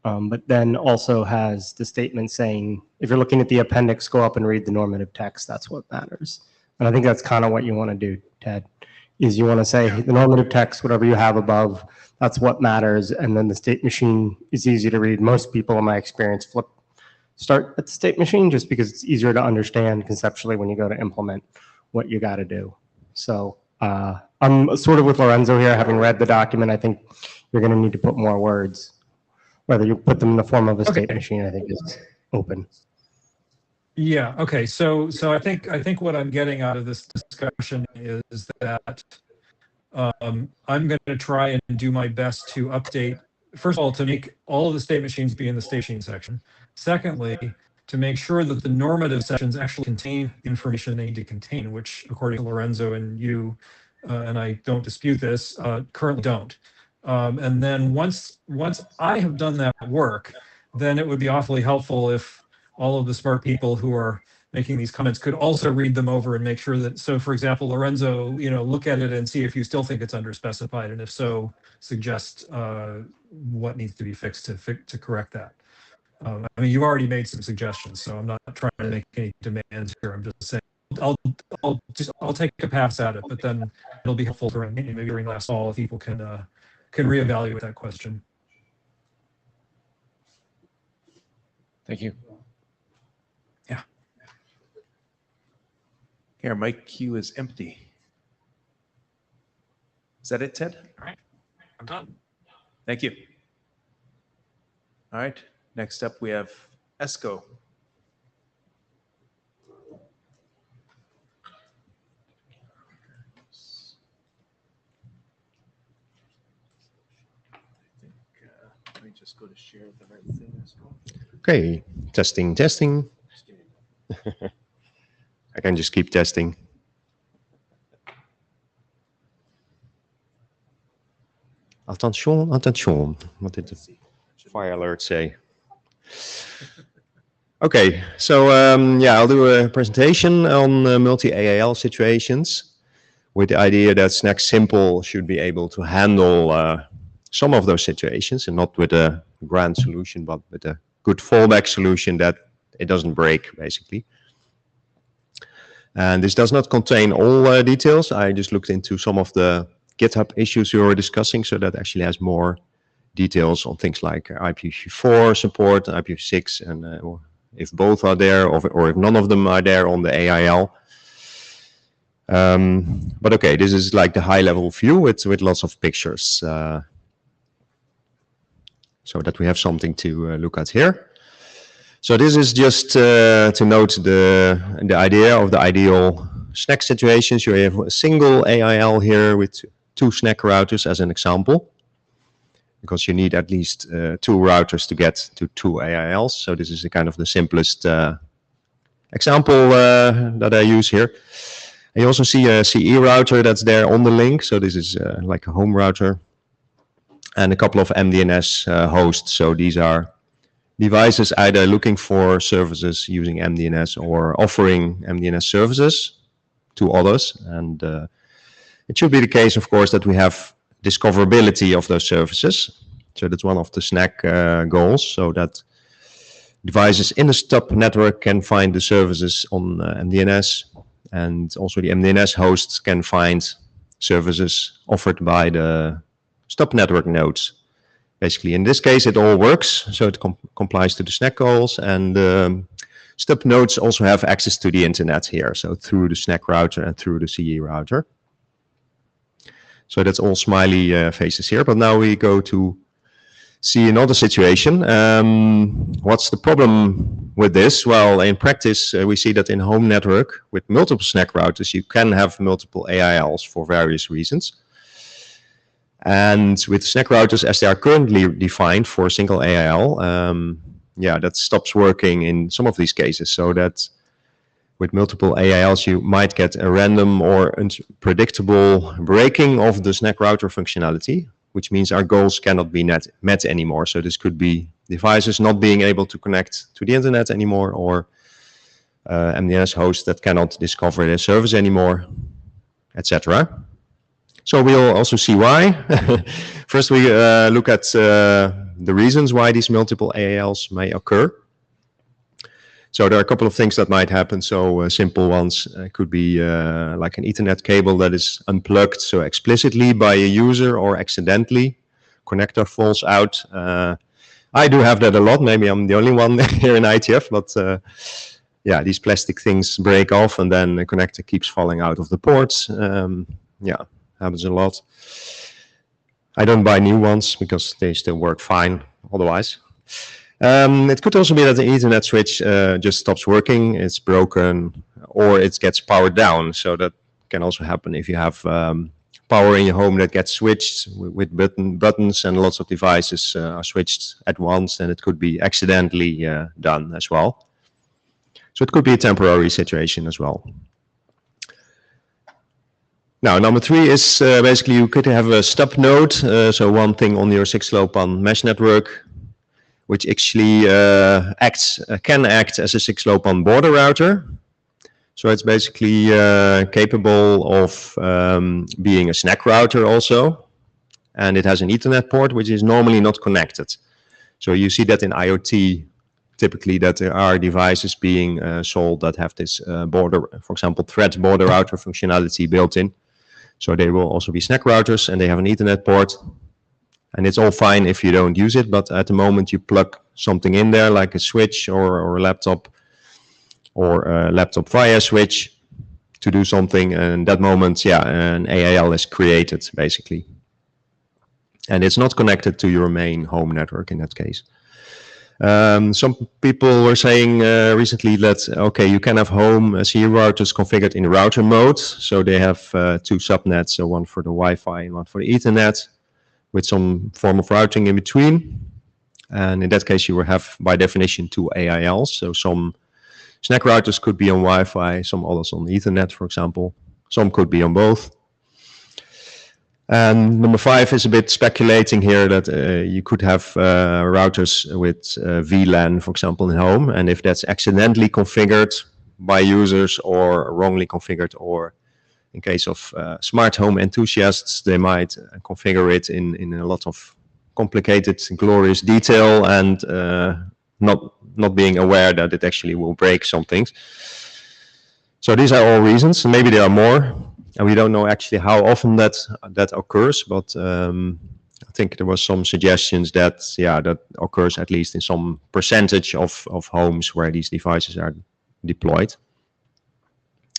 But then also has the statement saying, if you're looking at the appendix, go up and read the normative text. That's what matters. And I think that's kind of what you want to do, Ted, is you want to say the normative text, whatever you have above, that's what matters. And then the state machine is easy to read. Most people, in my experience, start at the state machine just because it's easier to understand conceptually when you go to implement what you got to do. So I'm sort of with Lorenzo here, having read the document. I think you're going to need to put more words. Whether you put them in the form of a state machine, I think is open. Yeah. Okay. So I think what I'm getting out of this discussion is that I'm going to try and do my best to update. First of all, to make all of the state machines be in the state machine section. Secondly, to make sure that the normative sections actually contain information they need to contain, which according to Lorenzo and you, and I don't dispute this, currently don't. And then once I have done that work, then it would be awfully helpful if all of the smart people who are making these comments could also read them over and make sure that, so for example, Lorenzo, look at it and see if you still think it's underspecified, and if so, suggest what needs to be fixed to correct that. I mean, you've already made some suggestions, so I'm not trying to make any demands here. I'm just saying I'll take a pass at it, but then it'll be helpful during maybe during last fall if people can reevaluate that question. Thank you. Yeah. Here, my queue is empty. Is that it, Ted? All right, I'm done. Thank you. All right. Next up, we have ESCO. Let me just go to share the right thing as well. Okay, testing. I can just keep testing. Attention. What did the fire alert say? Okay, so I'll do a presentation on multi-AAL situations with the idea that SNAC Simple should be able to handle some of those situations, and not with a grand solution, but with a good fallback solution that it doesn't break, basically. And this does not contain all details. I just looked into some of the GitHub issues we were discussing, so that actually has more details on things like IPv4 support, IPv6, and if both are there, or if none of them are there on the AIL. But okay, this is like the high-level view with lots of pictures, so that we have something to look at here. So this is just to note the idea of the ideal SNAC situations. You have a single AIL here with 2 SNAC routers as an example, because you need at least 2 routers to get to 2 AILs. So this is kind of the simplest example that I use here. And you also see a CE router that's there on the link. So this is like a home router, and a couple of MDNS hosts. So these are devices either looking for services using MDNS or offering MDNS services to others. And it should be the case, of course, that we have discoverability of those services. So that's one of the SNAC goals, so that devices in the Stub network can find the services on MDNS, and also the MDNS hosts can find services offered by the Stub network nodes. Basically, in this case, it all works, so it complies to the SNAC goals, and Stub nodes also have access to the internet here, so through the SNAC router and through the CE router. So that's all smiley faces here. But now we go to see another situation. What's the problem with this? Well, in practice, we see that in home network with multiple SNAC routers, you can have multiple AILs for various reasons. And with SNAC routers, as they are currently defined for a single AIL, that stops working in some of these cases. So that with multiple AILs, you might get a random or unpredictable breaking of the SNAC router functionality, which means our goals cannot be met anymore. So this could be devices not being able to connect to the internet anymore, or MDNS hosts that cannot discover their service anymore, etc. So we'll also see why. First, we look at the reasons why these multiple AILs may occur. So there are a couple of things that might happen. So simple ones could be like an Ethernet cable that is unplugged, so explicitly by a user or accidentally. Connector falls out. I do have that a lot. Maybe I'm the only one here in IETF, but yeah, these plastic things break off and then the connector keeps falling out of the ports. Yeah, happens a lot. I don't buy new ones because they still work fine otherwise. It could also be that the Ethernet switch just stops working, it's broken, or it gets powered down. So that can also happen if you have power in your home that gets switched with buttons and lots of devices are switched at once, and it could be accidentally done as well. So it could be a temporary situation as well. Now, number 3 is basically you could have a stub node, so one thing on your 6LoWPAN mesh network, which actually can act as a 6LoWPAN border router. So it's basically capable of being a SNAC router also. And it has an Ethernet port, which is normally not connected. So you see that in IoT, typically that there are devices being sold that have this border, for example, thread border router functionality built in. So they will also be SNAC routers and they have an Ethernet port. And it's all fine if you don't use it, but at the moment you plug something in there, like a switch or a laptop, or a laptop via switch to do something, and that moment, yeah, an AIL is created, basically. And it's not connected to your main home network in that case. Some people were saying recently that, okay, you can have home CE routers configured in router mode. So they have 2 subnets, so one for the Wi-Fi and one for the Ethernet, with some form of routing in between. And in that case, you will have, by definition, 2 AILs. So some SNAC routers could be on Wi-Fi, some others on Ethernet, for example. Some could be on both. And number 5 is a bit speculating here that you could have routers with VLAN, for example, in home. And if that's accidentally configured by users or wrongly configured, or in case of smart home enthusiasts, they might configure it in a lot of complicated, glorious detail and not being aware that it actually will break some things. So these are all reasons. Maybe there are more, and we don't know actually how often that occurs. But I think there was some suggestions that that occurs at least in some percentage of homes where these devices are deployed.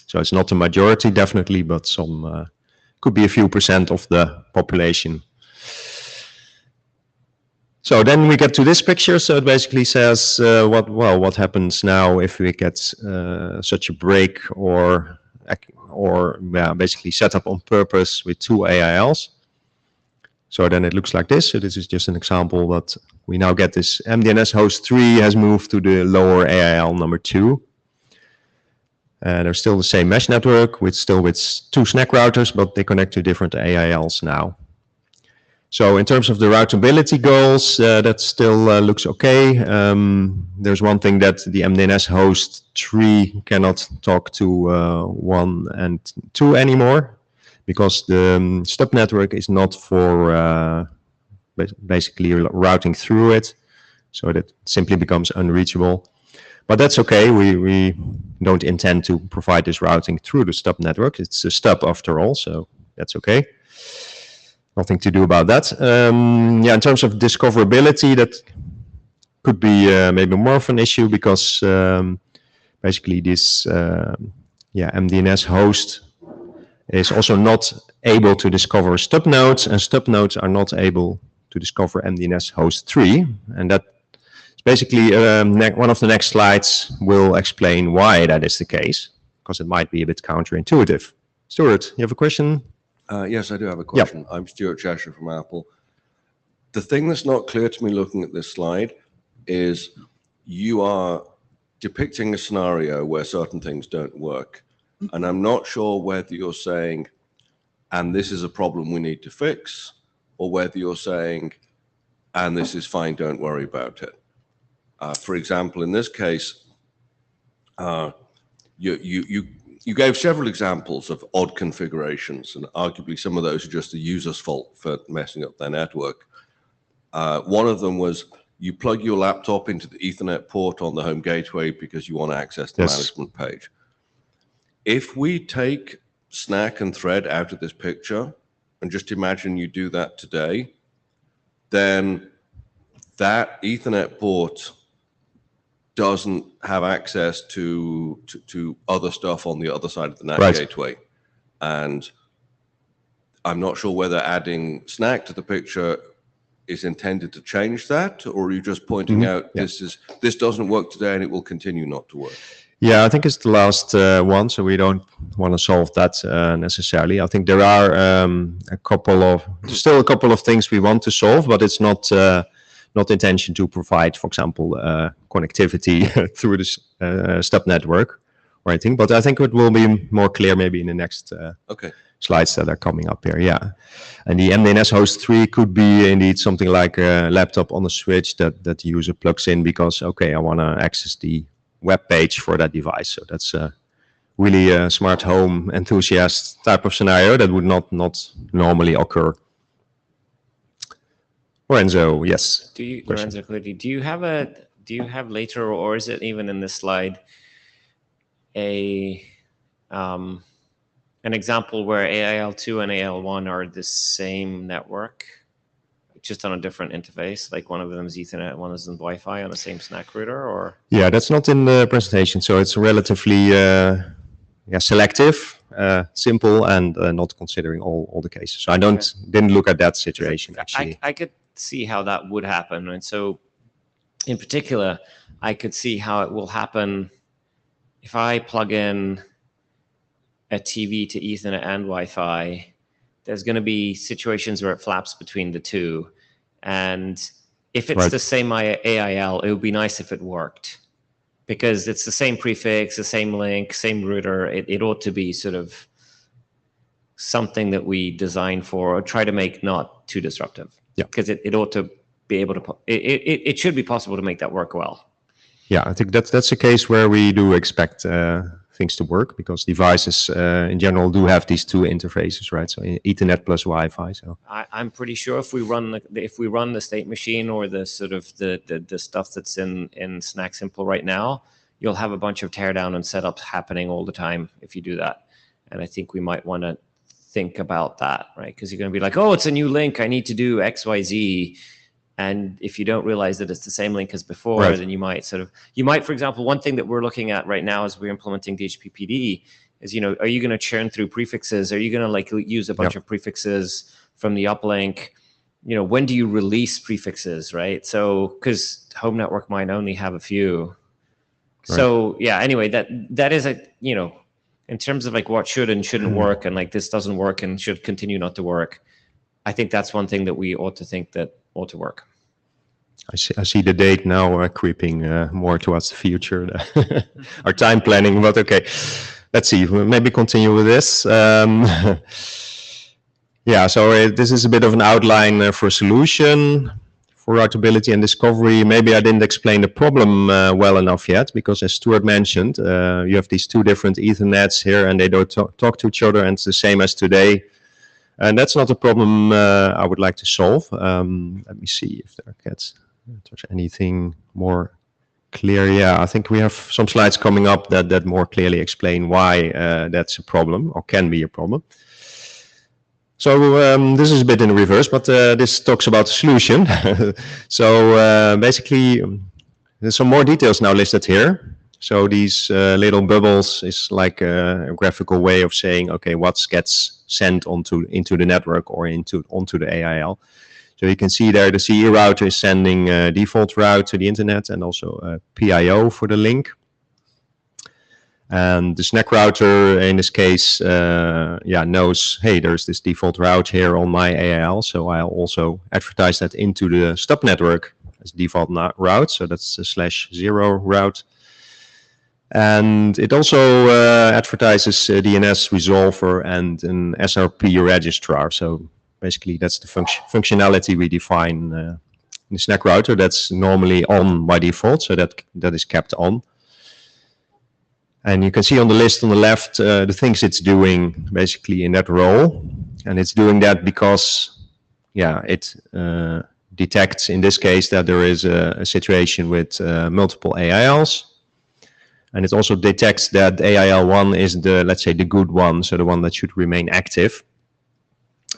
So it's not the majority, definitely, but some could be a few percent of the population. So then we get to this picture. So it basically says what happens now if we get such a break or basically set up on purpose with 2 AILs. So then it looks like this. So this is just an example that we now get this MDNS host 3 has moved to the lower AIL number 2. They're still the same mesh network with 2 SNAC routers, but they connect to different AILs now. So in terms of the routability goals, that still looks okay. There's one thing that the MDNS host 3 cannot talk to 1 and 2 anymore, because the stub network is not for basically routing through it. So that simply becomes unreachable. But that's okay. We don't intend to provide this routing through the stub network. It's a stub after all, so that's okay. Nothing to do about that. In terms of discoverability, that could be maybe more of an issue, because basically this MDNS host is also not able to discover stub nodes, and stub nodes are not able to discover MDNS host 3. And that basically one of the next slides will explain why that is the case, because it might be a bit counterintuitive. Stuart, you have a question? Yes, I do have a question. Yep. I'm Stuart Cheshire from Apple. The thing that's not clear to me looking at this slide is you are depicting a scenario where certain things don't work. And I'm not sure whether you're saying, and this is a problem we need to fix, or whether you're saying, and this is fine, don't worry about it. For example, in this case, you gave several examples of odd configurations, and arguably some of those are just the user's fault for messing up their network. One of them was you plug your laptop into the Ethernet port on the home gateway because you want to access the management page. If we take SNAC and thread out of this picture, and just imagine you do that today, then that Ethernet port doesn't have access to other stuff on the other side of the NAT gateway. And I'm not sure whether adding SNAC to the picture is intended to change that, or are you just pointing out this doesn't work today and it will continue not to work? Yeah, I think it's the last one, so we don't want to solve that necessarily. I think there are still a couple of things we want to solve, but it's not intention to provide, for example, connectivity through the Stub network or anything. But I think it will be more clear maybe in the next slides that are coming up here. Yeah, and the MDNS host 3 could be indeed something like a laptop on a switch that the user plugs in because, okay, I want to access the web page for that device. So that's really a smart home enthusiast type of scenario that would not normally occur. Lorenzo, yes. Lorenzo, clearly, do you have later, or is it even in this slide, an example where AIL2 and AIL1 are the same network, just on a different interface, like one of them is Ethernet, one is Wi-Fi on the same SNAC router, or? Yeah, that's not in the presentation, so it's relatively selective, simple, and not considering all the cases. So I didn't look at that situation actually. I could see how that would happen, and so in particular, I could see how it will happen if I plug in a TV to Ethernet and Wi-Fi. There's going to be situations where it flaps between the two. And if it's the same AIL, it would be nice if it worked, because it's the same prefix, the same link, same router. It ought to be sort of something that we design for or try to make not too disruptive. Yeah, because it ought to be able to, it should be possible to make that work well. Yeah, I think that's a case where we do expect things to work, because devices in general do have these two interfaces, right? So Ethernet plus Wi-Fi. So I'm pretty sure if we run the state machine or the sort of the stuff that's in SNAC Simple right now, you'll have a bunch of teardown and setups happening all the time if you do that. And I think we might want to think about that, right? Because you're going to be like, oh, it's a new link, I need to do X, Y, Z. And if you don't realize that it's the same link as before, then you might, for example, one thing that we're looking at right now as we're implementing DHCPD is, are you going to churn through prefixes? Are you going to use a bunch of prefixes from the uplink? When do you release prefixes, right? So, because home network might only have a few. Right. So yeah, anyway, that is in terms of like what should and shouldn't work, and like this doesn't work and should continue not to work. I think that's one thing that we ought to think that ought to work. I see the date now creeping more towards the future, our time planning, but okay, let's see, we'll maybe continue with this. Yeah, so this is a bit of an outline for a solution for routability and discovery. Maybe I didn't explain the problem well enough yet, because as Stuart mentioned, you have these two different Ethernets here and they don't talk to each other, and it's the same as today. And that's not a problem I would like to solve. Let me see if there's anything more clear. Yeah, I think we have some slides coming up that more clearly explain why that's a problem or can be a problem. So this is a bit in reverse, but this talks about the solution. So basically, there's some more details now listed here. So these little bubbles is like a graphical way of saying, okay, what gets sent into the network or onto the AIL. So you can see there the CE router is sending a default route to the internet and also a PIO for the link. And the SNAC router in this case, knows, hey, there's this default route here on my AIL, so I'll also advertise that into the Stub network as default route. So that's the /0 route. And it also advertises DNS resolver and an SRP registrar. So basically that's the functionality we define in the SNAC router. That's normally on by default, so that is kept on. And you can see on the list on the left the things it's doing basically in that role. And it's doing that because, yeah, it detects in this case that there is a situation with multiple AILs. And it also detects that AIL1 is the, let's say, the good one, so the one that should remain active.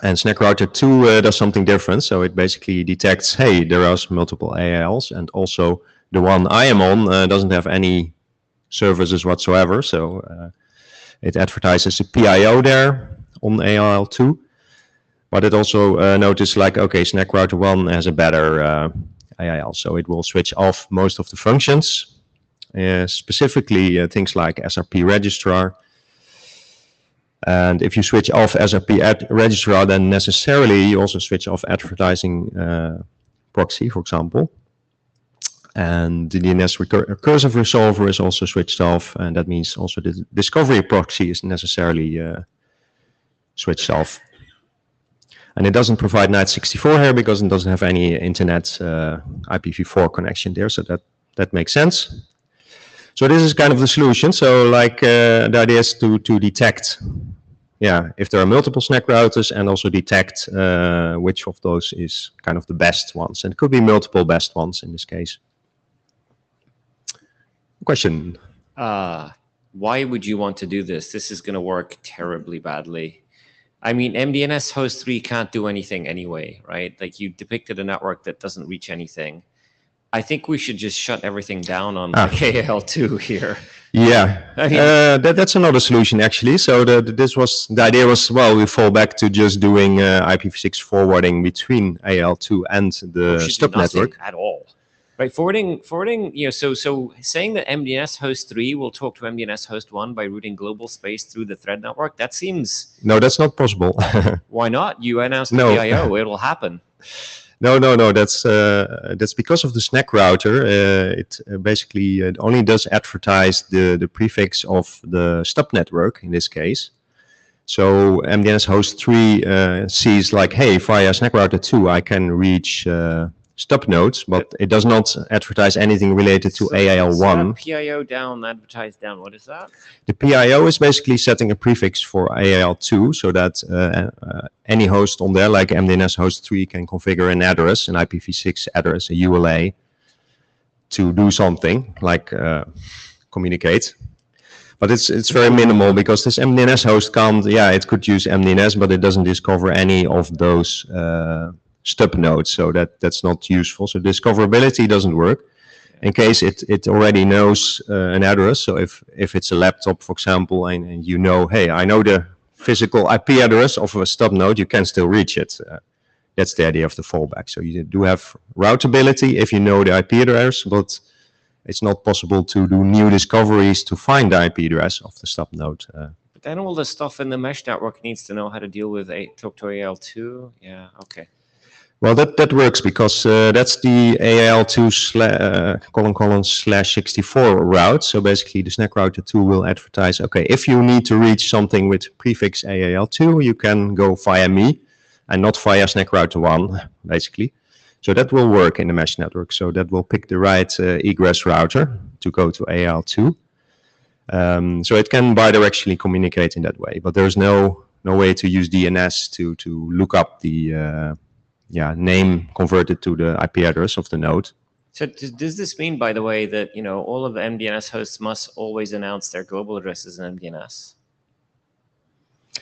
And SNAC Router 2 does something different. So it basically detects, hey, there are multiple AILs, and also the one I am on doesn't have any services whatsoever. So it advertises a PIO there on AIL2. But it also notices like, okay, SNAC Router 1 has a better AIL. So it will switch off most of the functions. Specifically things like SRP registrar. And if you switch off SRP registrar, then necessarily you also switch off advertising proxy, for example. And the DNS recursive resolver is also switched off, and that means also the discovery proxy is necessarily switched off. And it doesn't provide NAT64 here because it doesn't have any internet IPv4 connection there, so that makes sense. So this is kind of the solution. So like the idea is to detect, yeah, if there are multiple SNAC routers, and also detect which of those is kind of the best ones. And it could be multiple best ones in this case. Question? Why would you want to do this? This is going to work terribly badly. I mean, MDNS host 3 can't do anything anyway, right? Like you depicted a network that doesn't reach anything. I think we should just shut everything down on KAL2 here. Yeah, I mean, that's another solution actually. So the idea was, well, we fall back to just doing IPv6 forwarding between AL2 and the Stub network at all. Right, forwarding, you know, so saying that MDNS host 3 will talk to MDNS host 1 by routing global space through the thread network, that seems... No, that's not possible. Why not? You announced the PIO, it'll happen. No, that's because of the SNAC router. It basically only does advertise the prefix of the Stub network in this case. So MDNS host 3 sees like, hey, via SNAC router 2, I can reach Stub nodes, but it does not advertise anything related to AIL1. PIO down, advertise down. What is that? The PIO is basically setting a prefix for AIL2 so that any host on there, like MDNS host 3, can configure an address, an IPv6 address, a ULA, to do something like communicate. But it's very minimal because this MDNS host can't, yeah, it could use MDNS, but it doesn't discover any of those Stub nodes, so that's not useful. So discoverability doesn't work. In case it already knows an address, so if it's a laptop, for example, and you know, hey, I know the physical IP address of a Stub node, you can still reach it. That's the idea of the fallback. So you do have routability if you know the IP address, but it's not possible to do new discoveries to find the IP address of the Stub node. But then all the stuff in the mesh network needs to know how to deal with talk to AL2. Yeah, okay. Well, that works because that's the AIL2 /64 route. So basically the SNAC router 2 will advertise, okay, if you need to reach something with prefix AIL2, you can go via me and not via SNAC router 1, basically. So that will work in the mesh network. So that will pick the right egress router to go to AIL2. So it can bidirectionally communicate in that way, but there's no way to use DNS to look up the name converted to the IP address of the node. So does this mean, by the way, that all of the MDNS hosts must always announce their global addresses in MDNS?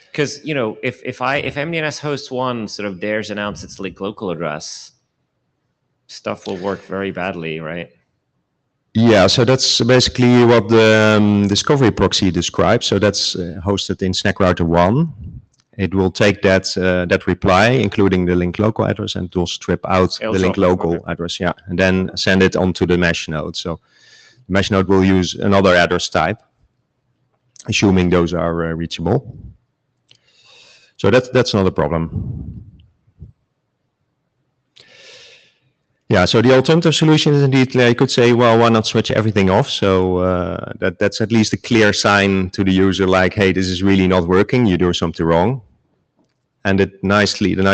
Because if MDNS host 1 sort of dares announce its local address, stuff will work very badly, right? Yeah, so that's basically what the discovery proxy describes. So that's hosted in SNAC router 1. It will take that reply, including the link local address, and it will strip out the link local address, yeah, and then send it onto the mesh node. So the mesh node will use another address type, assuming those are reachable. So that's not a problem. Yeah, so the alternative solution is indeed, you could say, well, why not switch everything off? So that's at least a clear sign to the user, like, hey, this is really not working. You do something wrong. And the nice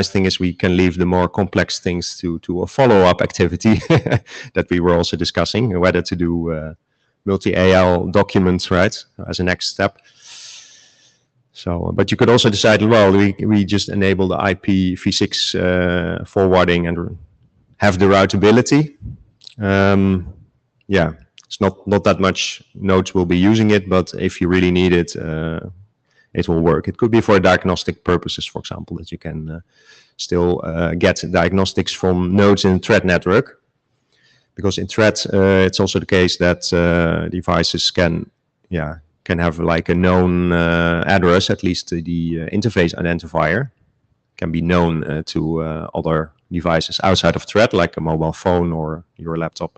thing is we can leave the more complex things to a follow-up activity that we were also discussing, whether to do multi-AL documents, right, as a next step. So, but you could also decide, well, we just enable the IPv6 forwarding and have the routability. Yeah, it's not that much nodes will be using it, but if you really need it, it will work. It could be for diagnostic purposes, for example, that you can still get diagnostics from nodes in the thread network. Because in thread, it's also the case that devices can have like a known address, at least the interface identifier can be known to other devices outside of thread, like a mobile phone or your laptop.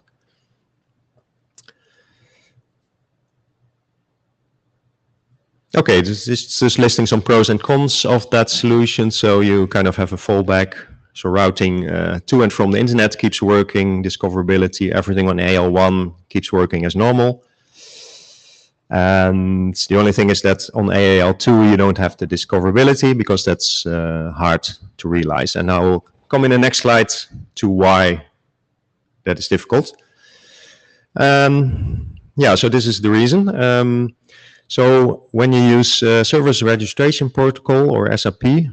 Okay, this is just listing some pros and cons of that solution. So you kind of have a fallback. So routing to and from the internet keeps working, discoverability, everything on AL1 keeps working as normal. And the only thing is that on AAL2, you don't have the discoverability because that's hard to realize. And I'll come in the next slide to why that is difficult. Yeah, so this is the reason. So when you use Service Registration Protocol or SRP,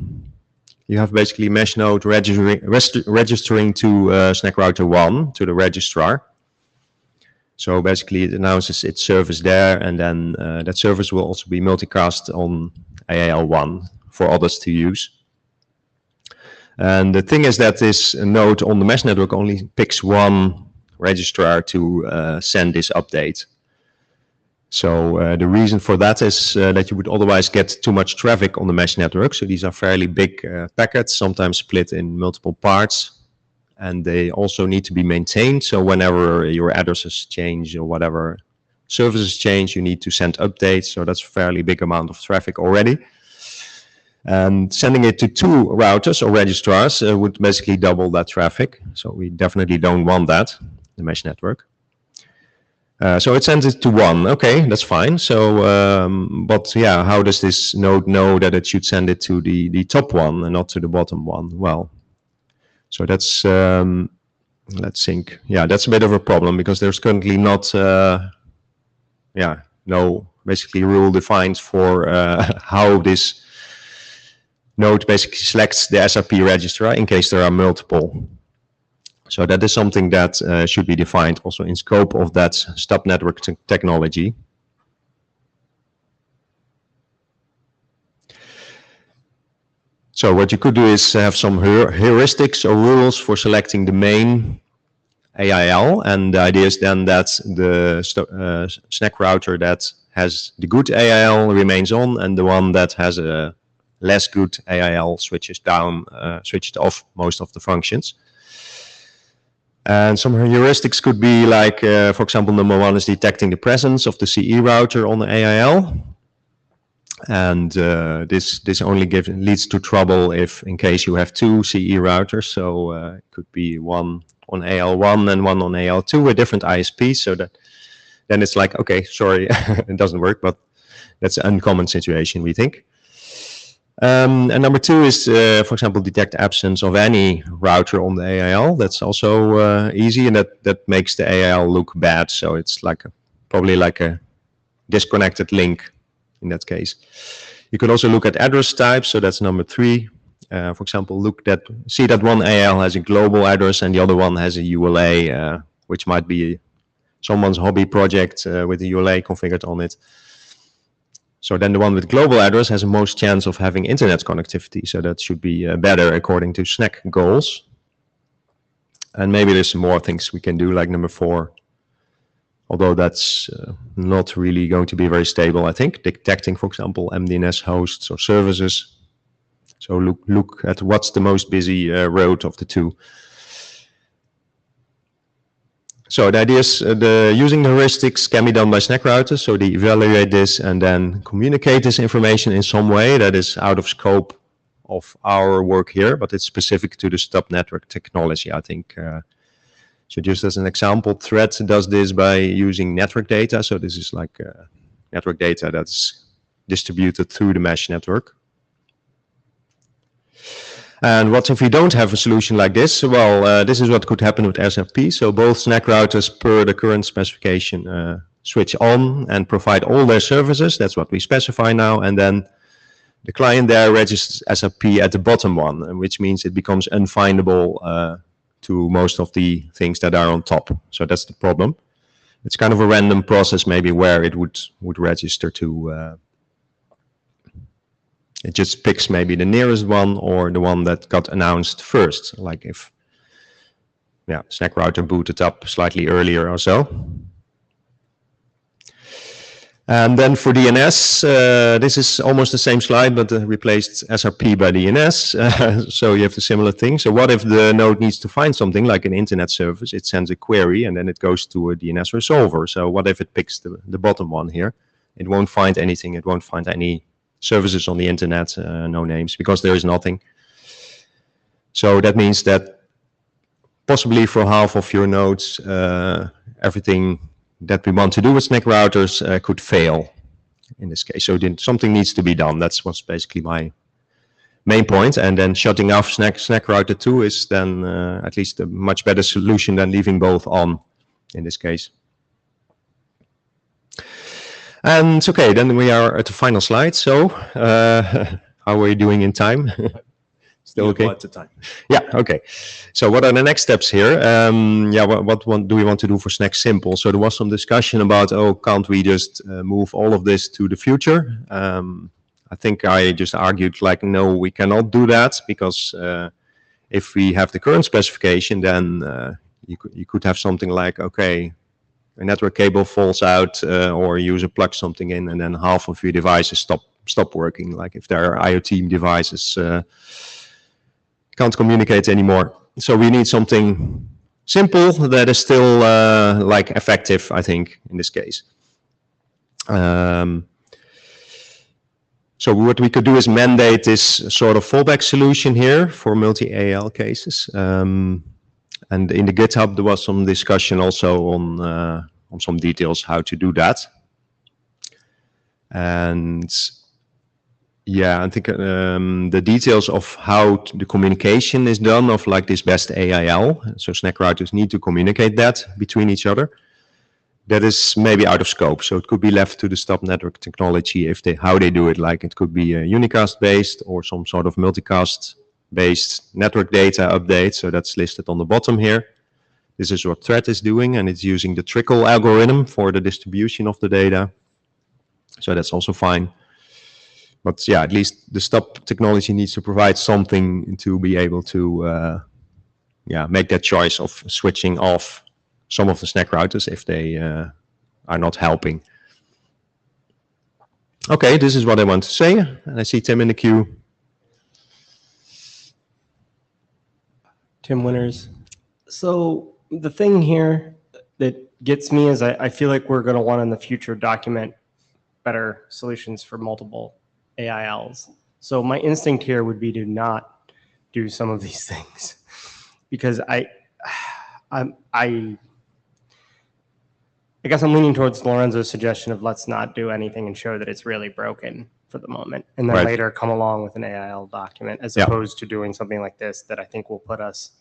you have basically mesh node registering to SNAC router 1 to the registrar. So basically it announces its service there, and then that service will also be multicast on AAL1 for others to use. And the thing is that this node on the mesh network only picks one registrar to send this update. So the reason for that is that you would otherwise get too much traffic on the mesh network. So these are fairly big packets, sometimes split in multiple parts. And they also need to be maintained. So whenever your addresses change or whatever services change, you need to send updates. So that's a fairly big amount of traffic already. And sending it to 2 routers or registrars would basically double that traffic. So we definitely don't want that, the mesh network. So it sends it to 1. Okay, that's fine. So, but yeah, how does this node know that it should send it to the top one and not to the bottom one? Well, so that's, let's think. Yeah, that's a bit of a problem because there's currently not, no basically rule defined for how this node basically selects the SRP registrar in case there are multiple. So that is something that should be defined also in scope of that stub network technology. So what you could do is have some heuristics or rules for selecting the main AIL, and the idea is then that the SNAC router that has the good AIL remains on, and the one that has a less good AIL switches off most of the functions. And some heuristics could be like, for example, number 1 is detecting the presence of the CE router on the AIL. And this only leads to trouble if, in case you have 2 CE routers. So it could be one on AL1 and one on AL2 with different ISPs. So that then it's like, okay, sorry, it doesn't work, but that's an uncommon situation, we think. And number 2 is, for example, detect absence of any router on the AIL. That's also easy, and that makes the AIL look bad. So it's like probably like a disconnected link in that case. You could also look at address types. So that's number 3. For example, see that one AIL has a global address and the other one has a ULA, which might be someone's hobby project with a ULA configured on it. So then the one with global address has the most chance of having internet connectivity. So that should be better according to SNAC goals. And maybe there's some more things we can do, like number 4. Although that's not really going to be very stable, I think. Detecting, for example, MDNS hosts or services. So look at what's the most busy road of the 2. So the idea is using the heuristics can be done by SNAC routers. So they evaluate this and then communicate this information in some way that is out of scope of our work here, but it's specific to the stub network technology, I think. So just as an example, Thread does this by using network data. So this is like network data that's distributed through the mesh network. And what if we don't have a solution like this? Well, this is what could happen with SRP. So both SNAC routers per the current specification switch on and provide all their services. That's what we specify now. And then the client there registers SRP at the bottom one, which means it becomes unfindable to most of the things that are on top. So that's the problem. It's kind of a random process maybe where it would register to. It just picks maybe the nearest one or the one that got announced first, like if SNAC router booted up slightly earlier or so. And then for DNS, this is almost the same slide, but replaced SRP by DNS. So you have the similar thing. So what if the node needs to find something like an internet service? It sends a query and then it goes to a DNS resolver. So what if it picks the bottom one here? It won't find anything. It won't find any services on the internet, no names, because there is nothing. So that means that possibly for half of your nodes, everything that we want to do with SNAC routers could fail in this case. So something needs to be done. That's what's basically my main point. And then shutting off SNAC router 2 is then at least a much better solution than leaving both on in this case. And okay, then we are at the final slide. So how are we doing in time? Still okay? Lots of time. Yeah, okay. So what are the next steps here? What do we want to do for SNAC Simple? So there was some discussion about, can't we just move all of this to the future? I think I just argued like, no, we cannot do that because if we have the current specification, then you could have something like, okay, a network cable falls out or a user plugs something in and then half of your devices stop working. Like if there are IoT devices can't communicate anymore. So we need something simple that is still like effective, I think, in this case. So what we could do is mandate this sort of fallback solution here for multi-AL cases. And in the GitHub, there was some discussion also on some details how to do that. And yeah, I think the details of how the communication is done of like this best AIL, so SNAC routers need to communicate that between each other. That is maybe out of scope. So it could be left to the Stub Network technology how they do it. Like it could be a unicast based or some sort of multicast based network data update. So that's listed on the bottom here. This is what Thread is doing, and it's using the trickle algorithm for the distribution of the data. So that's also fine. But yeah, at least the Stub technology needs to provide something to be able to make that choice of switching off some of the SNAC routers if they are not helping. Okay, this is what I want to say. And I see Tim in the queue. Tim Winters. So the thing here that gets me is I feel like we're going to want in the future document better solutions for multiple AILs. So my instinct here would be to not do some of these things because I guess I'm leaning towards Lorenzo's suggestion of let's not do anything and show that it's really broken for the moment, and then Right. later come along with an AIL document as opposed to doing something like this that I think will put us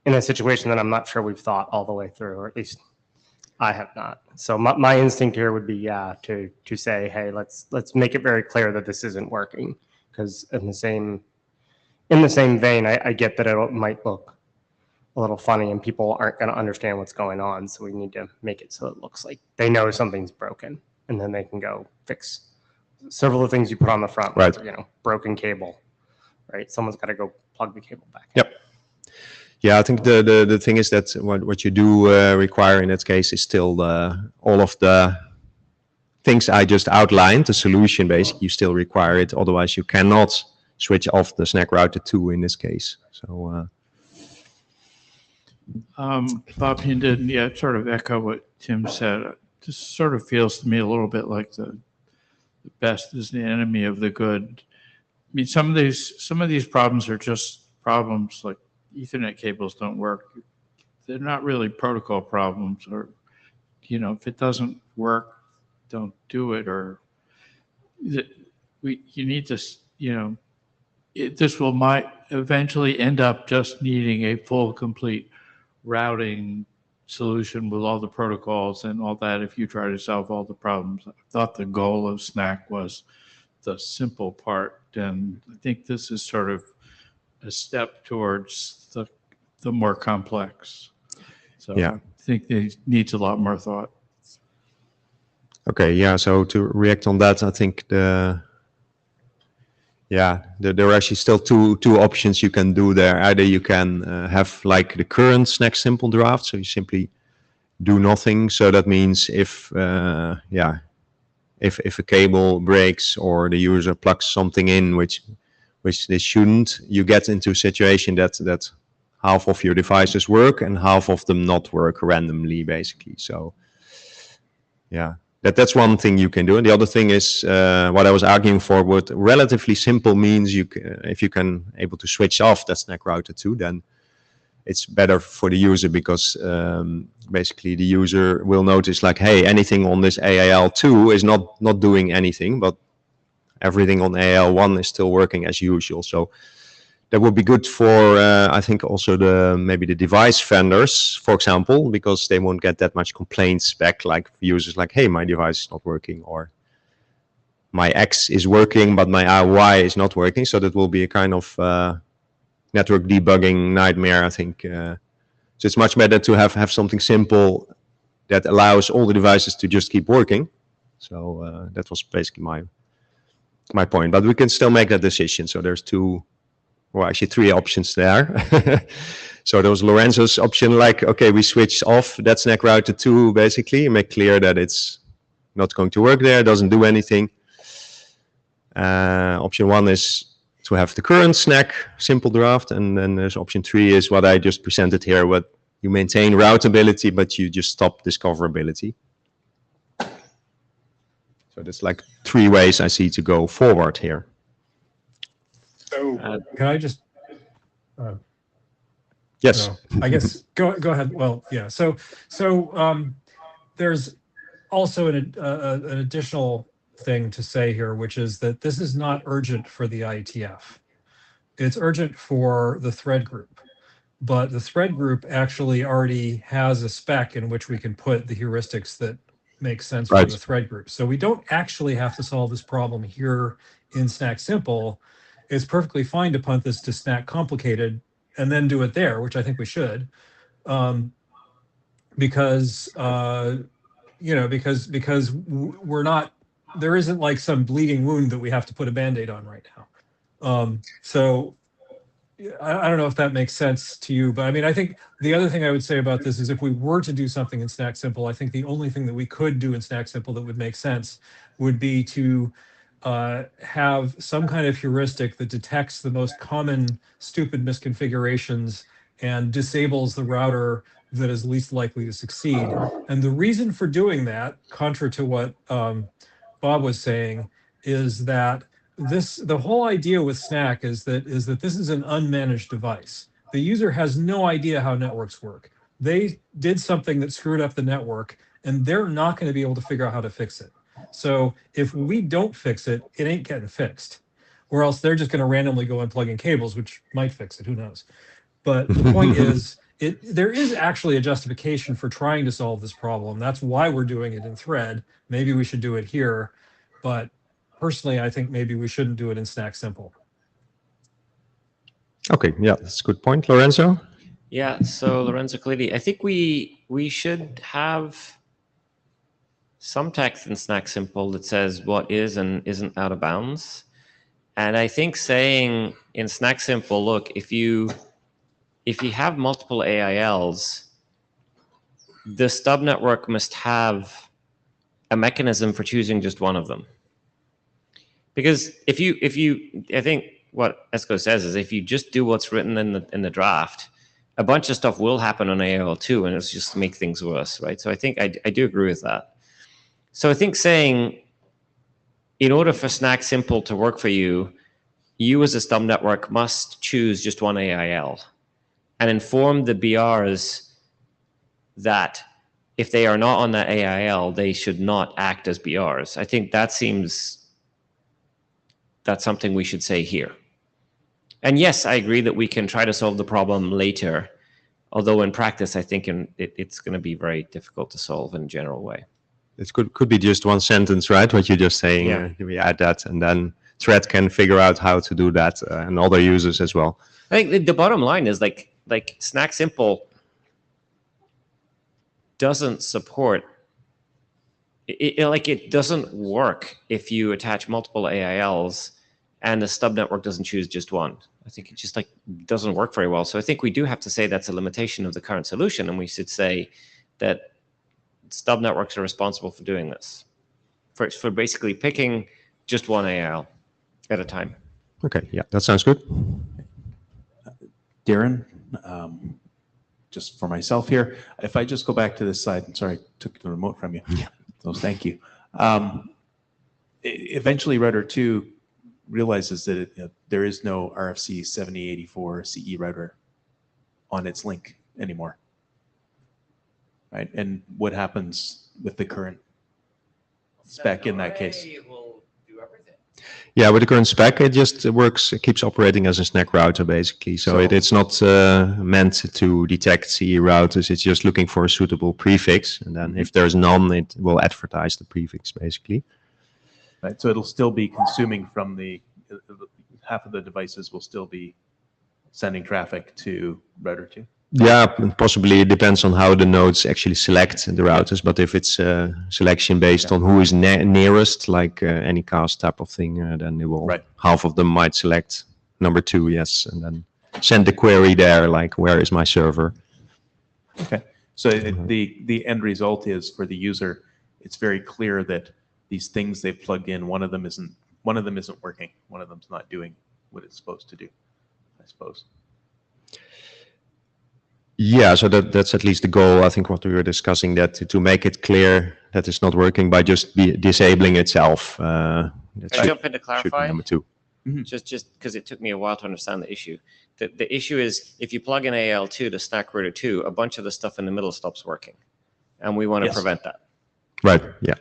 in a situation that I'm not sure we've thought all the way through, or at least I have not. So my instinct here would be to say, hey, let's make it very clear that this isn't working, because in the same vein, I get that it might look a little funny and people aren't going to understand what's going on. So we need to make it so it looks like they know something's broken, and then they can go fix several of the things you put on the front, Right. like, broken cable, right? Someone's got to go plug the cable back. Yep. Yeah, I think the thing is that what you do require in that case is still all of the things I just outlined, the solution basically, you still require it. Otherwise, you cannot switch off the SNAC router 2 in this case. So. Bob Hinden, sort of echo what Tim said. It just sort of feels to me a little bit like the best is the enemy of the good. I mean, some of these problems are just problems like Ethernet cables don't work. they're not really protocol problems, or, you know, if it doesn't work, don't do it, or you need to, you know, this might eventually end up just needing a full, complete routing solution with all the protocols and all that if you try to solve all the problems. I thought the goal of SNAC was the simple part, and I think this is sort of a step towards the more complex. So Yeah. I think it needs a lot more thought. Okay, yeah, so to react on that, I think there are actually still two options you can do there. Either you can have like the current SNAC simple draft, so you simply do nothing. So that means if a cable breaks or the user plugs something in which they shouldn't, you get into a situation that half of your devices work and half of them not work randomly, basically. So yeah. That's one thing you can do. And the other thing is what I was arguing for, what relatively simple means if you can able to switch off that SNAC router 2, then it's better for the user, because basically the user will notice like, hey, anything on this AAL2 is not doing anything, but everything on AAL1 is still working as usual. So that would be good for, I think, also maybe the device vendors, for example, because they won't get that much complaints back, like users like, hey, my device is not working, or my X is working, but my Y is not working. So that will be a kind of network debugging nightmare, I think. So it's much better to have something simple that allows all the devices to just keep working. So that was basically my point. But we can still make that decision. So there's actually three options there. So there was Lorenzo's option, like, okay, we switch off that SNAC router 2, basically, and make clear that it's not going to work there, doesn't do anything. Option 1 is to have the current SNAC simple draft, and then there's option 3 is what I just presented here, what you maintain routability, but you just stop discoverability. So there's like 3 ways I see to go forward here. So can I just? Yes. No, I guess go ahead. Well, yeah. So there's also an additional thing to say here, which is that this is not urgent for the IETF. It's urgent for the thread group, but the thread group actually already has a spec in which we can put the heuristics that make sense for the thread group. So we don't actually have to solve this problem here in SNAC simple. It's perfectly fine to punt this to SNAC complicated and then do it there, which I think we should, because we're not, there isn't like some bleeding wound that we have to put a Band-Aid on right now. So I don't know if that makes sense to you, but I mean, I think the other thing I would say about this is if we were to do something in SNAC simple, I think the only thing that we could do in SNAC simple that would make sense would be to have some kind of heuristic that detects the most common stupid misconfigurations and disables the router that is least likely to succeed. And the reason for doing that, contra to what Bob was saying, is that the whole idea with SNAC is that this is an unmanaged device. The user has no idea how networks work. They did something that screwed up the network, and they're not going to be able to figure out how to fix it. So if we don't fix it, it ain't getting fixed. Or else they're just going to randomly go and plug in cables, which might fix it, who knows. But the point is, there is actually a justification for trying to solve this problem. That's why we're doing it in thread. Maybe we should do it here. But personally, I think maybe we shouldn't do it in SNAC simple. Okay, yeah, that's a good point. Lorenzo? Yeah, so Lorenzo Calidi, I think we should have some text in SNAC simple that says what is and isn't out of bounds. And I think saying in SNAC simple, look, if you have multiple AILs, the stub network must have a mechanism for choosing just one of them. Because if you, I think what ESCO says is if you just do what's written in the draft, a bunch of stuff will happen on AIL2 and it's just make things worse, right? So I think I do agree with that. So I think saying, in order for SNAC simple to work for you, you as a stub network must choose just one AIL and inform the BRs that if they are not on that AIL, they should not act as BRs. I think that's something we should say here. And yes, I agree that we can try to solve the problem later, although in practice, I think it's going to be very difficult to solve in a general way. It could be just one sentence, right? What you're just saying. Yeah. We add that, and then thread can figure out how to do that, and other users as well. I think the bottom line is like SNAC Simple doesn't support it doesn't work if you attach multiple AILs and the stub network doesn't choose just one. I think it just doesn't work very well. So I think we do have to say that's a limitation of the current solution, and we should say that stub networks are responsible for doing this, for basically picking just one AIL at a time. Okay, yeah, that sounds good. Darren, just for myself here, if I just go back to this side, I'm sorry, I took the remote from you. Yeah. So thank you. Eventually, router 2 realizes that there is no RFC 7084 CE router on its link anymore, right? And what happens with the current spec in that case? Yeah, with the current spec, it just works, it keeps operating as a SNAC router, basically. So it's not meant to detect CE routers. It's just looking for a suitable prefix. And then if there's none, it will advertise the prefix, basically. Right, so it'll still be consuming from half of the devices will still be sending traffic to router 2. Yeah, possibly it depends on how the nodes actually select the routers. But if it's a selection based on who is nearest, like any cast type of thing, then it will, half of them might select number 2, yes, and then send the query there, like where is my server? Okay, so the end result is for the user, it's very clear that these things they've plugged in, one of them isn't working, one of them's not doing what it's supposed to do, I suppose. Yeah, so that's at least the goal. I think what we were discussing, that to make it clear that it's not working by just disabling itself. Can I jump in to clarify? Number 2. Mm-hmm. Just because it took me a while to understand the issue. The issue is if you plug in AL2 to SNAC router 2, a bunch of the stuff in the middle stops working, and we want to prevent that. Right. Yeah.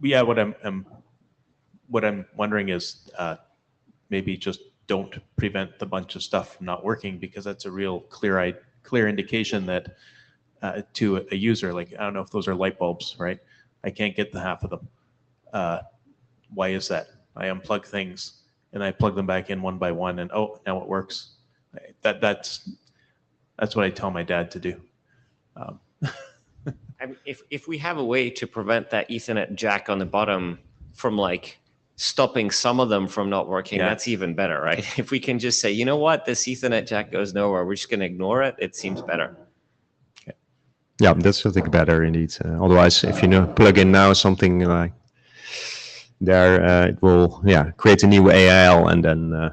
Yeah. What I'm wondering is maybe just don't prevent the bunch of stuff from not working, because that's a real clear indication that to a user, like, I don't know if those are light bulbs, right? I can't get the half of them. Why is that? I unplug things and I plug them back in one by one, and oh, now it works. That's what I tell my dad to do. I mean, if we have a way to prevent that Ethernet jack on the bottom from stopping some of them from not working, that's even better, right? If we can just say, you know what, this Ethernet jack goes nowhere, we're just going to ignore it, it seems better. Okay. Yeah, that's I think better indeed. Otherwise, if you plug in now something like there, it will create a new AIL, and then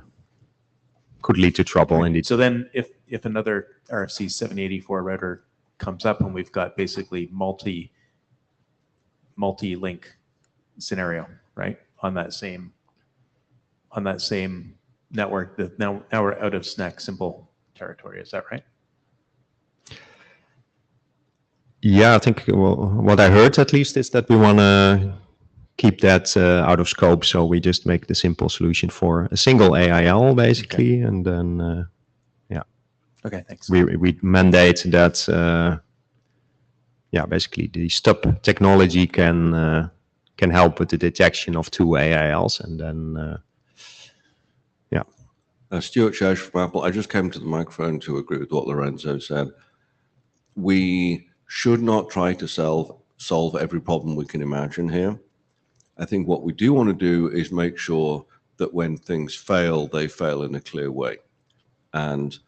could lead to trouble indeed. So then if another RFC 7084 router comes up and we've got basically multi-link scenario, right? On that same network, that now we're out of SNAC Simple territory. Is that right? Yeah, I think what I heard at least is that we want to keep that out of scope. So we just make the simple solution for a single AIL basically, and then okay, thanks. We mandate that basically the stub technology can help with the detection of 2 AILs, and then Stuart Shash from Apple. I just came to the microphone to agree with what Lorenzo said. We should not try to solve every problem we can imagine here. I think what we do want to do is make sure that when things fail, they fail in a clear way. And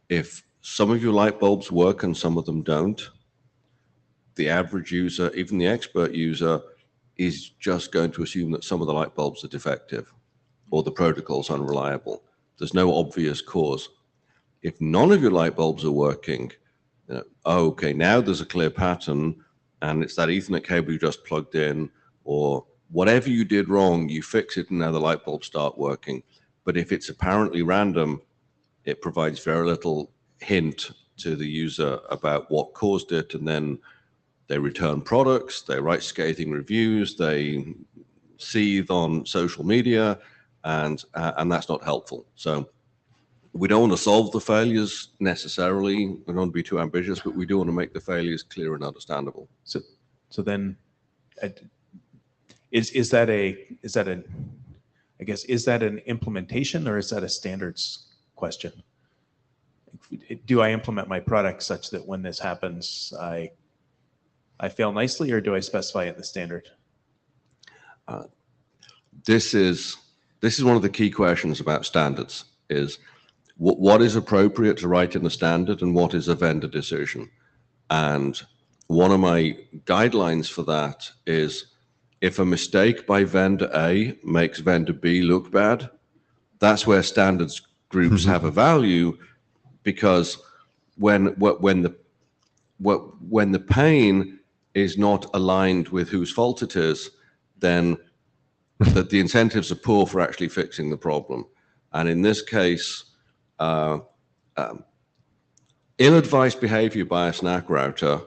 if some of your light bulbs work and some of them don't, the average user, even the expert user, is just going to assume that some of the light bulbs are defective or the protocol's unreliable. There's no obvious cause. If none of your light bulbs are working, okay, now there's a clear pattern, and it's that Ethernet cable you just plugged in, or whatever you did wrong, you fix it and now the light bulbs start working. But if it's apparently random, it provides very little hint to the user about what caused it, and then they return products, they write scathing reviews, they seethe on social media, and that's not helpful. So we don't want to solve the failures necessarily. We don't want to be too ambitious, but we do want to make the failures clear and understandable. So then, is that an implementation, or is that a standards question? Do I implement my product such that when this happens, I fail nicely, or do I specify it in the standard? This is one of the key questions about standards, is what is appropriate to write in the standard and what is a vendor decision. And one of my guidelines for that is, if a mistake by vendor A makes vendor B look bad, that's where standards groups have a value, because when the pain is not aligned with whose fault it is, then that the incentives are poor for actually fixing the problem. And in this case, ill-advised behavior by a SNAC router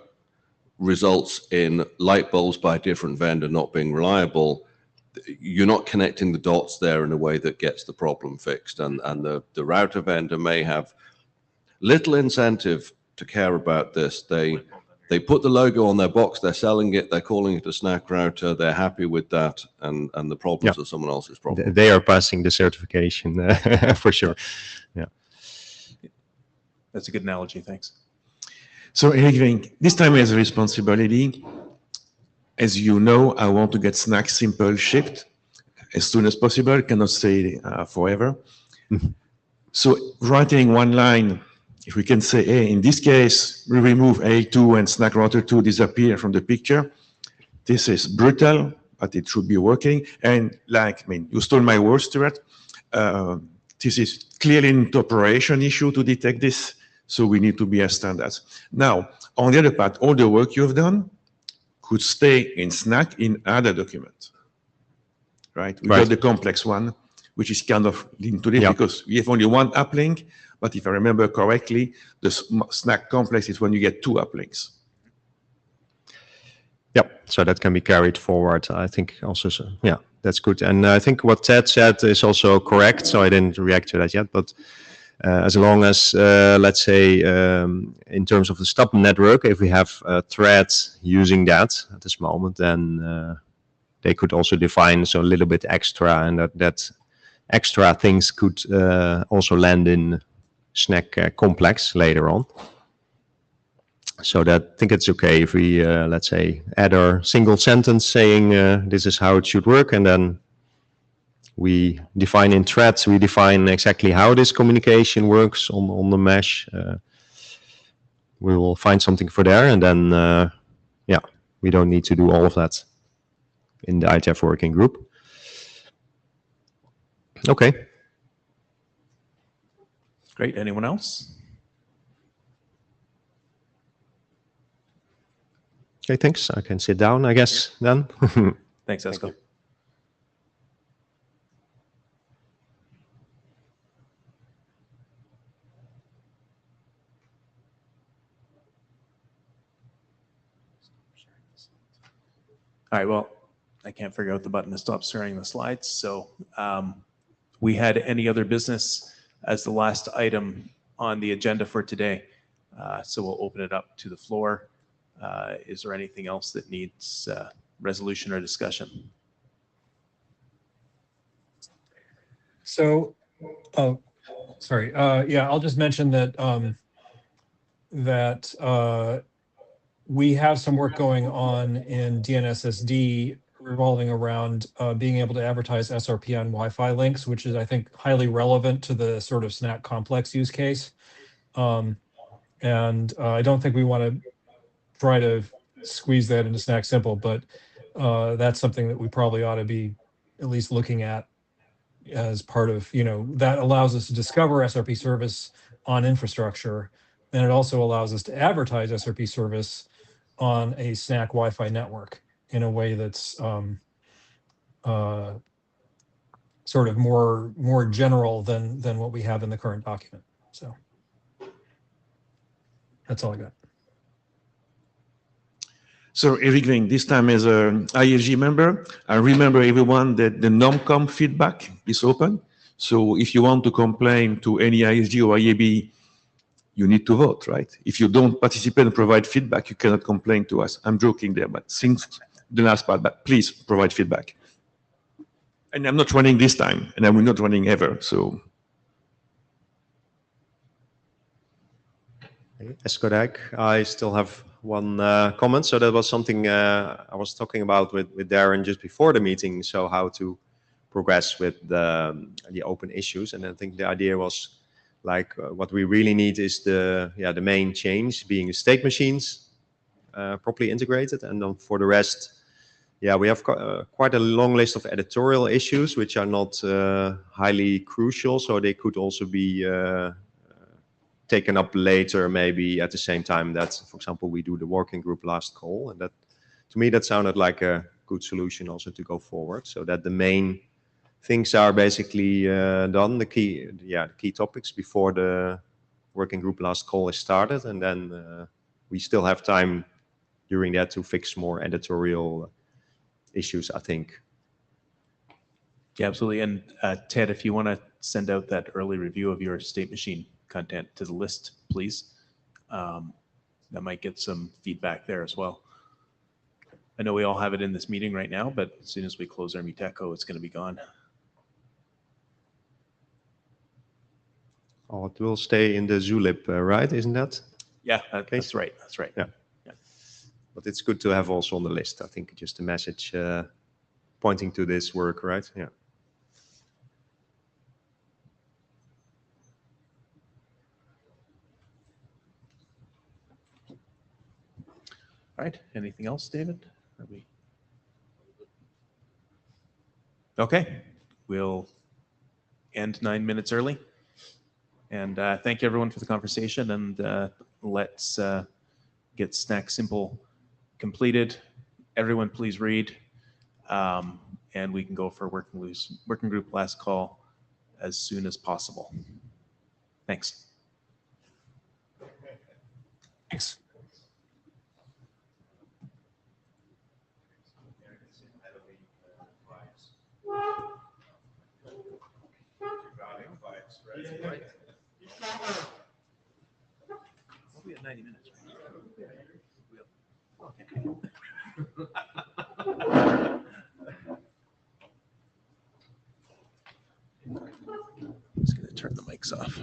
results in light bulbs by a different vendor not being reliable. You're not connecting the dots there in a way that gets the problem fixed. And the router vendor may have little incentive to care about this. They put the logo on their box, they're selling it, they're calling it a SNAC router, they're happy with that, and the problems are someone else's problem. They are passing the certification for sure. Yeah. That's a good analogy, thanks. So Eric, this time as a responsibility, as you know, I want to get SNAC simple shipped as soon as possible, cannot stay forever. So writing one line, if we can say, hey, in this case, we remove A2 and SNAC router 2 disappear from the picture. This is brutal, but it should be working. And you stole my words, Stuart. This is clearly an operation issue to detect this. So we need to be as standards. Now, on the other part, all the work you've done could stay in SNAC in other documents, right? We got the complex one, which is kind of linked to this because we have only one uplink. But if I remember correctly, the SNAC complex is when you get two uplinks. Yep. So that can be carried forward. I think also, that's good. And I think what Ted said is also correct. So I didn't react to that yet, but as long as, let's say, in terms of the Stub network, if we have a thread using that at this moment, then they could also define a little bit extra, and that extra things could also land in SNAC complex later on. So that I think it's okay if we, let's say, add our single sentence saying this is how it should work, and then we define in threads, we define exactly how this communication works on the mesh. We will find something for there, and then, we don't need to do all of that in the IETF working group. Okay. Great. Anyone else? Okay, thanks. I can sit down, I guess, then. Thanks, Esko. All right, well, I can't figure out the button to stop sharing the slides. So we had any other business as the last item on the agenda for today. So we'll open it up to the floor. Is there anything else that needs resolution or discussion? So, sorry. Yeah, I'll just mention that we have some work going on in DNSSD revolving around being able to advertise SRP on Wi-Fi links, which is, I think, highly relevant to the sort of SNAC complex use case. And I don't think we want to try to squeeze that into SNAC simple, but that's something that we probably ought to be at least looking at as part of, that allows us to discover SRP service on infrastructure. And it also allows us to advertise SRP service on a SNAC Wi-Fi network in a way that's sort of more general than what we have in the current document. So. That's all I got. So Eric Green, this time as an ISG member, I remember everyone that the NOMCOM feedback is open. So if you want to complain to any ISG or IAB, you need to vote, right? If you don't participate and provide feedback, you cannot complain to us. I'm joking there, but since the last part, but please provide feedback. And I'm not running this time, and I'm not running ever, so. Eskodijk, I still have one comment. So that was something I was talking about with Darren just before the meeting. So how to progress with the open issues. And I think the idea was like what we really need is the main change being the state machines properly integrated. And then for the rest, we have quite a long list of editorial issues which are not highly crucial. So they could also be taken up later, maybe at the same time that, for example, we do the working group last call. And that, to me, that sounded like a good solution also to go forward, so that the main things are basically done, the key topics before the working group last call is started. And then we still have time during that to fix more editorial issues, I think. Yeah, absolutely. And Ted, if you want to send out that early review of your state machine content to the list, please. That might get some feedback there as well. I know we all have it in this meeting right now, but as soon as we close our Muteco, it's going to be gone. Oh, it will stay in the Zulip, right? Isn't that? Yeah, that's right. That's right. Yeah. But it's good to have also on the list. I think just a message pointing to this work, right? Yeah. All right. Anything else, David? Okay. We'll end 9 minutes early. And thank you, everyone, for the conversation. And let's get SNAC Simple completed. Everyone, please read. And we can go for working group last call as soon as possible. Thanks. Thanks. We'll be at 90 minutes. I'm just going to turn the mics off.